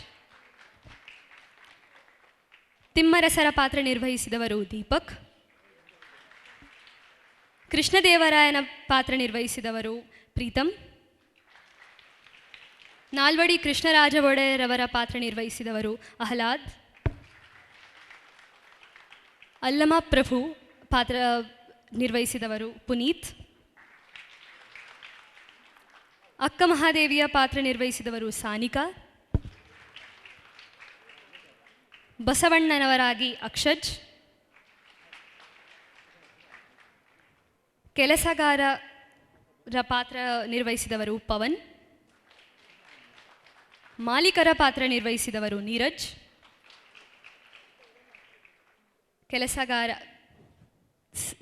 ತಿಮ್ಮರಸರ ಪಾತ್ರ ನಿರ್ವಹಿಸಿದವರು ದೀಪಕ್. ಕೃಷ್ಣದೇವರಾಯನ ಪಾತ್ರ ನಿರ್ವಹಿಸಿದವರು ಪ್ರೀತಮ್. ನಾಲ್ವಡಿ ಕೃಷ್ಣರಾಜ ಒಡೆಯರವರ ಪಾತ್ರ ನಿರ್ವಹಿಸಿದವರು ಆಹ್ಲಾದ್. ಅಲ್ಲಮ ಪ್ರಭು ಪಾತ್ರ ನಿರ್ವಹಿಸಿದವರು ಪುನೀತ್. ಅಕ್ಕ ಮಹಾದೇವಿಯ ಪಾತ್ರ ನಿರ್ವಹಿಸಿದವರು ಸಾನಿಕಾ. ಬಸವಣ್ಣನವರಾಗಿ ಅಕ್ಷಜ್. ಕೆಲಸಗಾರರ ಪಾತ್ರ ನಿರ್ವಹಿಸಿದವರು ಪವನ್. ಮಾಲೀಕರ ಪಾತ್ರ ನಿರ್ವಹಿಸಿದವರು ನೀರಜ್. ಕೆಲಸಗಾರ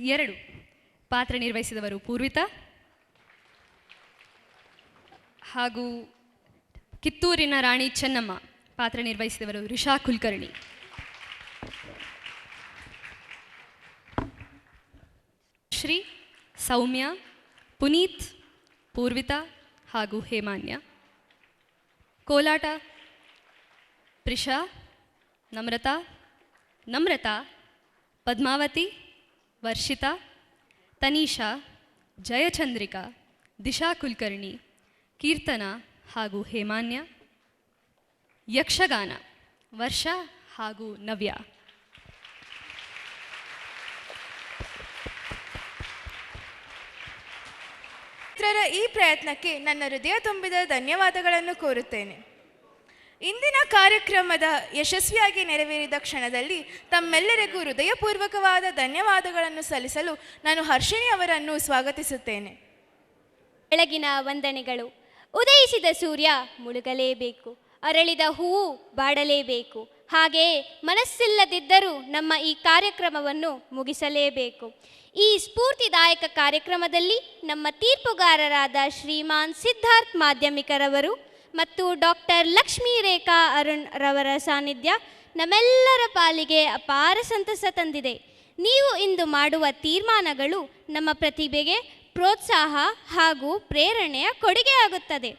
2 ಪಾತ್ರ ನಿರ್ವಹಿಸಿದವರು ಪೂರ್ವಿತಾ ಹಾಗೂ ಕಿತ್ತೂರಿನ ರಾಣಿ ಚೆನ್ನಮ್ಮ ಪಾತ್ರ ನಿರ್ವಹಿಸಿದವರು ರಿಷಾ ಕುಲಕರ್ಣಿ. ಶ್ರೀ, ಸೌಮ್ಯ, ಪುನೀತ್, ಪೂರ್ವಿತಾ ಹಾಗೂ ಹೇಮಾನ್ಯ. ಕೋಲಾಟ ಪ್ರಿಷಾ, ನಮ್ರತಾ, ಪದ್ಮಾವತಿ, ವರ್ಷಿತಾ, ತನೀಷಾ, ಜಯಚಂದ್ರಿಕಾ, ದಿಶಾ ಕುಲಕರ್ಣಿ, ಕೀರ್ತನ ಹಾಗೂ ಹೇಮಾನ್ಯ. ಯಕ್ಷಗಾನ ವರ್ಷ ಹಾಗೂ ನವ್ಯ. ಮಿತ್ರರ ಈ ಪ್ರಯತ್ನಕ್ಕೆ ನನ್ನ ಹೃದಯ ತುಂಬಿದ ಧನ್ಯವಾದಗಳನ್ನು ಕೋರುತ್ತೇನೆ. ಇಂದಿನ ಕಾರ್ಯಕ್ರಮದ ಯಶಸ್ವಿಯಾಗಿ ನೆರವೇರಿದ ಕ್ಷಣದಲ್ಲಿ ತಮ್ಮೆಲ್ಲರಿಗೂ ಹೃದಯಪೂರ್ವಕವಾದ ಧನ್ಯವಾದಗಳನ್ನು ಸಲ್ಲಿಸಲು ನಾನು ಹರ್ಷಿಣಿ ಅವರನ್ನು ಸ್ವಾಗತಿಸುತ್ತೇನೆ. ಬೆಳಗಿನ ವಂದನೆಗಳು. ಉದಯಿಸಿದ ಸೂರ್ಯ ಮುಳುಗಲೇಬೇಕು, ಅರಳಿದ ಹೂವು ಬಾಡಲೇಬೇಕು. ಹಾಗೆಯೇ ಮನಸ್ಸಿಲ್ಲದಿದ್ದರೂ ನಮ್ಮ ಈ ಕಾರ್ಯಕ್ರಮವನ್ನು ಮುಗಿಸಲೇಬೇಕು. ಈ ಸ್ಫೂರ್ತಿದಾಯಕ ಕಾರ್ಯಕ್ರಮದಲ್ಲಿ ನಮ್ಮ ತೀರ್ಪುಗಾರರಾದ ಶ್ರೀಮಾನ್ ಸಿದ್ಧಾರ್ಥ್ ಮಾಧ್ಯಮಿಕರವರು ಮತ್ತು ಡಾಕ್ಟರ್ ಲಕ್ಷ್ಮೀ ರೇಖಾ ಅರುಣ್ ರವರ ಸಾನ್ನಿಧ್ಯ ನಮ್ಮೆಲ್ಲರ ಪಾಲಿಗೆ ಅಪಾರ ಸಂತಸ ತಂದಿದೆ. ನೀವು ಇಂದು ಮಾಡುವ ತೀರ್ಮಾನಗಳು ನಮ್ಮ ಪ್ರತಿಭೆಗೆ ಪ್ರೋತ್ಸಾಹ ಹಾಗೂ ಪ್ರೇರಣೆಯ ಕೊಡುಗೆಯಾಗುತ್ತದೆ.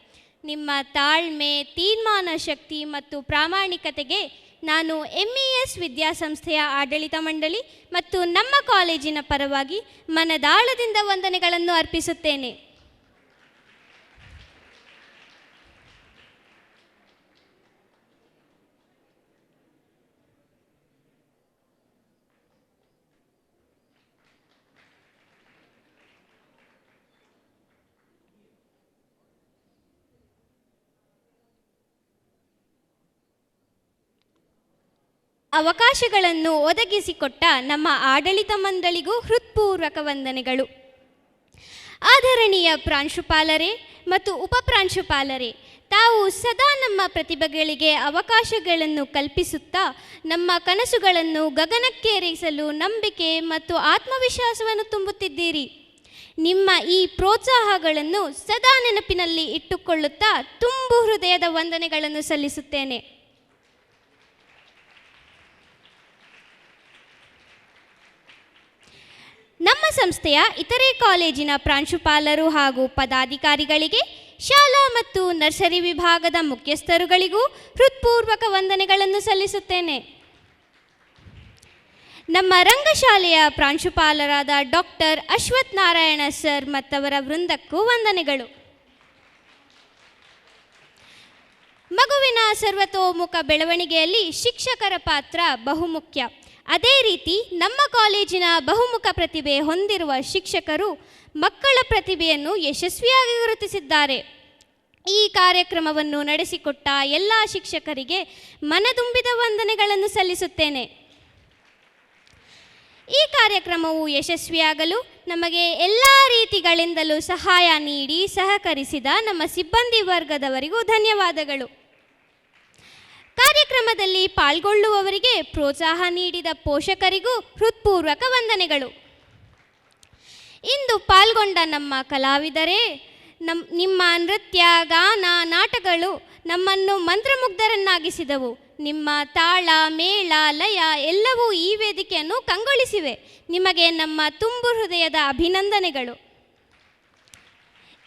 ನಿಮ್ಮ ತಾಳ್ಮೆ, ತೀರ್ಮಾನ ಶಕ್ತಿ ಮತ್ತು ಪ್ರಾಮಾಣಿಕತೆಗೆ ನಾನು MES ವಿದ್ಯಾಸಂಸ್ಥೆಯ ಆಡಳಿತ ಮಂಡಳಿ ಮತ್ತು ನಮ್ಮ ಕಾಲೇಜಿನ ಪರವಾಗಿ ಮನದಾಳದಿಂದ ವಂದನೆಗಳನ್ನು ಅರ್ಪಿಸುತ್ತೇನೆ. ಅವಕಾಶಗಳನ್ನು ಒದಗಿಸಿಕೊಟ್ಟ ನಮ್ಮ ಆಡಳಿತ ಮಂಡಳಿಗೂ ಹೃತ್ಪೂರ್ವಕ ವಂದನೆಗಳು. ಆದರಣೀಯ ಪ್ರಾಂಶುಪಾಲರೇ ಮತ್ತು ಉಪಪ್ರಾಂಶುಪಾಲರೇ, ತಾವು ಸದಾ ನಮ್ಮ ಪ್ರತಿಭೆಗಳಿಗೆ ಅವಕಾಶಗಳನ್ನು ಕಲ್ಪಿಸುತ್ತಾ ನಮ್ಮ ಕನಸುಗಳನ್ನು ಗಗನಕ್ಕೇರಿಸಲು ನಂಬಿಕೆ ಮತ್ತು ಆತ್ಮವಿಶ್ವಾಸವನ್ನು ತುಂಬುತ್ತಿದ್ದೀರಿ. ನಿಮ್ಮ ಈ ಪ್ರೋತ್ಸಾಹಗಳನ್ನು ಸದಾ ನೆನಪಿನಲ್ಲಿ ಇಟ್ಟುಕೊಳ್ಳುತ್ತಾ ತುಂಬು ಹೃದಯದ ವಂದನೆಗಳನ್ನು ಸಲ್ಲಿಸುತ್ತೇನೆ. ನಮ್ಮ ಸಂಸ್ಥೆಯ ಇತರೆ ಕಾಲೇಜಿನ ಪ್ರಾಂಶುಪಾಲರು ಹಾಗೂ ಪದಾಧಿಕಾರಿಗಳಿಗೆ, ಶಾಲಾ ಮತ್ತು ನರ್ಸರಿ ವಿಭಾಗದ ಮುಖ್ಯಸ್ಥರುಗಳಿಗೂ ಹೃತ್ಪೂರ್ವಕ ವಂದನೆಗಳನ್ನು ಸಲ್ಲಿಸುತ್ತೇನೆ. ನಮ್ಮ ರಂಗಶಾಲೆಯ ಪ್ರಾಂಶುಪಾಲರಾದ ಡಾಕ್ಟರ್ ಅಶ್ವಥ್ ನಾರಾಯಣ ಸರ್ ಮತ್ತವರ ವೃಂದಕ್ಕೂ ವಂದನೆಗಳು. ಮಗುವಿನ ಸರ್ವತೋಮುಖ ಬೆಳವಣಿಗೆಯಲ್ಲಿ ಶಿಕ್ಷಕರ ಪಾತ್ರ ಬಹುಮುಖ್ಯ. ಅದೇ ರೀತಿ ನಮ್ಮ ಕಾಲೇಜಿನ ಬಹುಮುಖ ಪ್ರತಿಭೆ ಹೊಂದಿರುವ ಶಿಕ್ಷಕರು ಮಕ್ಕಳ ಪ್ರತಿಭೆಯನ್ನು ಯಶಸ್ವಿಯಾಗಿ ಗುರುತಿಸಿದ್ದಾರೆ. ಈ ಕಾರ್ಯಕ್ರಮವನ್ನು ನಡೆಸಿಕೊಟ್ಟ ಎಲ್ಲ ಶಿಕ್ಷಕರಿಗೆ ಮನದುಂಬಿದ ವಂದನೆಗಳನ್ನು ಸಲ್ಲಿಸುತ್ತೇನೆ. ಈ ಕಾರ್ಯಕ್ರಮವು ಯಶಸ್ವಿಯಾಗಲು ನಮಗೆ ಎಲ್ಲ ರೀತಿಗಳಿಂದಲೂ ಸಹಾಯ ನೀಡಿ ಸಹಕರಿಸಿದ ನಮ್ಮ ಸಿಬ್ಬಂದಿ ವರ್ಗದವರಿಗೂ ಧನ್ಯವಾದಗಳು. ಕಾರ್ಯಕ್ರಮದಲ್ಲಿ ಪಾಲ್ಗೊಳ್ಳುವವರಿಗೆ ಪ್ರೋತ್ಸಾಹ ನೀಡಿದ ಪೋಷಕರಿಗೂ ಹೃತ್ಪೂರ್ವಕ ವಂದನೆಗಳು. ಇಂದು ಪಾಲ್ಗೊಂಡ ನಮ್ಮ ಕಲಾವಿದರೇ, ನಿಮ್ಮ ನೃತ್ಯ, ಗಾನ, ನಾಟಕಗಳು ನಮ್ಮನ್ನು ಮಂತ್ರಮುಗ್ಧರನ್ನಾಗಿಸಿದವು. ನಿಮ್ಮ ತಾಳ, ಮೇಳ, ಲಯ ಎಲ್ಲವೂ ಈ ವೇದಿಕೆಯನ್ನು ಕಂಗೊಳಿಸಿವೆ. ನಿಮಗೆ ನಮ್ಮ ತುಂಬು ಹೃದಯದ ಅಭಿನಂದನೆಗಳು.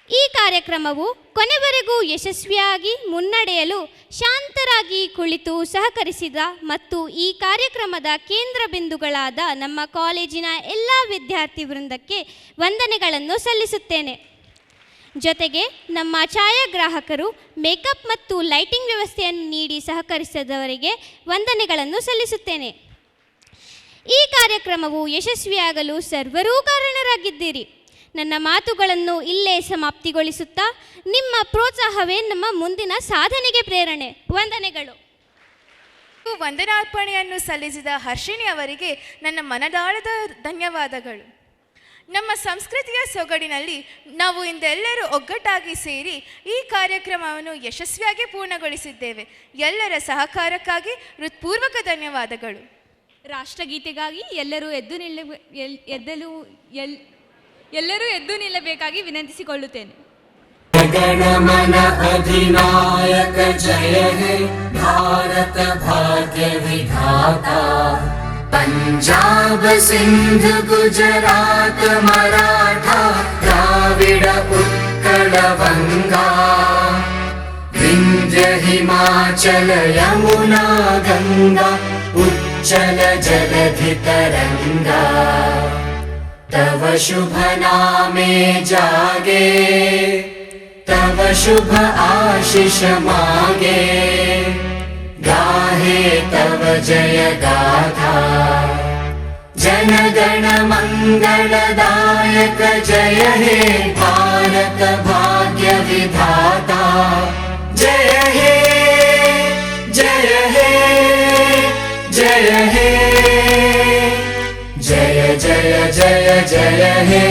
ಈ ಕಾರ್ಯಕ್ರಮವು ಕೊನೆವರೆಗೂ ಯಶಸ್ವಿಯಾಗಿ ಮುನ್ನಡೆಯಲು ಶಾಂತರಾಗಿ ಕುಳಿತು ಸಹಕರಿಸಿದ ಮತ್ತು ಈ ಕಾರ್ಯಕ್ರಮದ ಕೇಂದ್ರ ಬಿಂದುಗಳಾದ ನಮ್ಮ ಕಾಲೇಜಿನ ಎಲ್ಲ ವಿದ್ಯಾರ್ಥಿ ವೃಂದಕ್ಕೆ ವಂದನೆಗಳನ್ನು ಸಲ್ಲಿಸುತ್ತೇನೆ. ಜೊತೆಗೆ ನಮ್ಮ ಛಾಯಾಗ್ರಾಹಕರು, ಮೇಕಪ್ ಮತ್ತು ಲೈಟಿಂಗ್ ವ್ಯವಸ್ಥೆಯನ್ನು ನೀಡಿ ಸಹಕರಿಸಿದವರಿಗೆ ವಂದನೆಗಳನ್ನು ಸಲ್ಲಿಸುತ್ತೇನೆ. ಈ ಕಾರ್ಯಕ್ರಮವು ಯಶಸ್ವಿಯಾಗಲು ಸರ್ವರೂ ಕಾರಣರಾಗಿದ್ದೀರಿ. ನನ್ನ ಮಾತುಗಳನ್ನು ಇಲ್ಲೇ ಸಮಾಪ್ತಿಗೊಳಿಸುತ್ತಾ, ನಿಮ್ಮ ಪ್ರೋತ್ಸಾಹವೇ ನಮ್ಮ ಮುಂದಿನ ಸಾಧನೆಗೆ ಪ್ರೇರಣೆ. ವಂದನೆಗಳು. ವಂದನಾರ್ಪಣೆಯನ್ನು ಸಲ್ಲಿಸಿದ ಹರ್ಷಿಣಿ ಅವರಿಗೆ ನನ್ನ ಮನದಾಳದ ಧನ್ಯವಾದಗಳು. ನಮ್ಮ ಸಂಸ್ಕೃತಿಯ ಸೊಗಡಿನಲ್ಲಿ ನಾವು ಇಂದೆಲ್ಲರೂ ಒಗ್ಗಟ್ಟಾಗಿ ಸೇರಿ ಈ ಕಾರ್ಯಕ್ರಮವನ್ನು ಯಶಸ್ವಿಯಾಗಿ ಪೂರ್ಣಗೊಳಿಸಿದ್ದೇವೆ. ಎಲ್ಲರ ಸಹಕಾರಕ್ಕಾಗಿ ಹೃತ್ಪೂರ್ವಕ ಧನ್ಯವಾದಗಳು. ರಾಷ್ಟ್ರಗೀತೆಗಾಗಿ ಎಲ್ಲರೂ ಎದ್ದು ನಿಲ್ಲಬೇಕಾಗಿ ವಿನಂತಿಸಿಕೊಳ್ಳುತ್ತೇನೆ. ಗಣಮನ ಅಧಿನಾಯಕ ಜಯ ಹೇ ಭಾರತ ಭಾಗ್ಯ ವಿಧಾತ. पंजाब सिंध गुजरात मराठा द्राविड उत्कल बंगा. विंध्य हिमाचल यमुना गंगा उच्चल जलधि तरंगा. तव शुभ नामे जागे, तव शुभ आशीष मागे. गाहे तव जय गाथा. जन गण मंगलदायक जय हे भारत भाग्य विधाता. जय हे जय हे जय हे जय जय जय जय हे.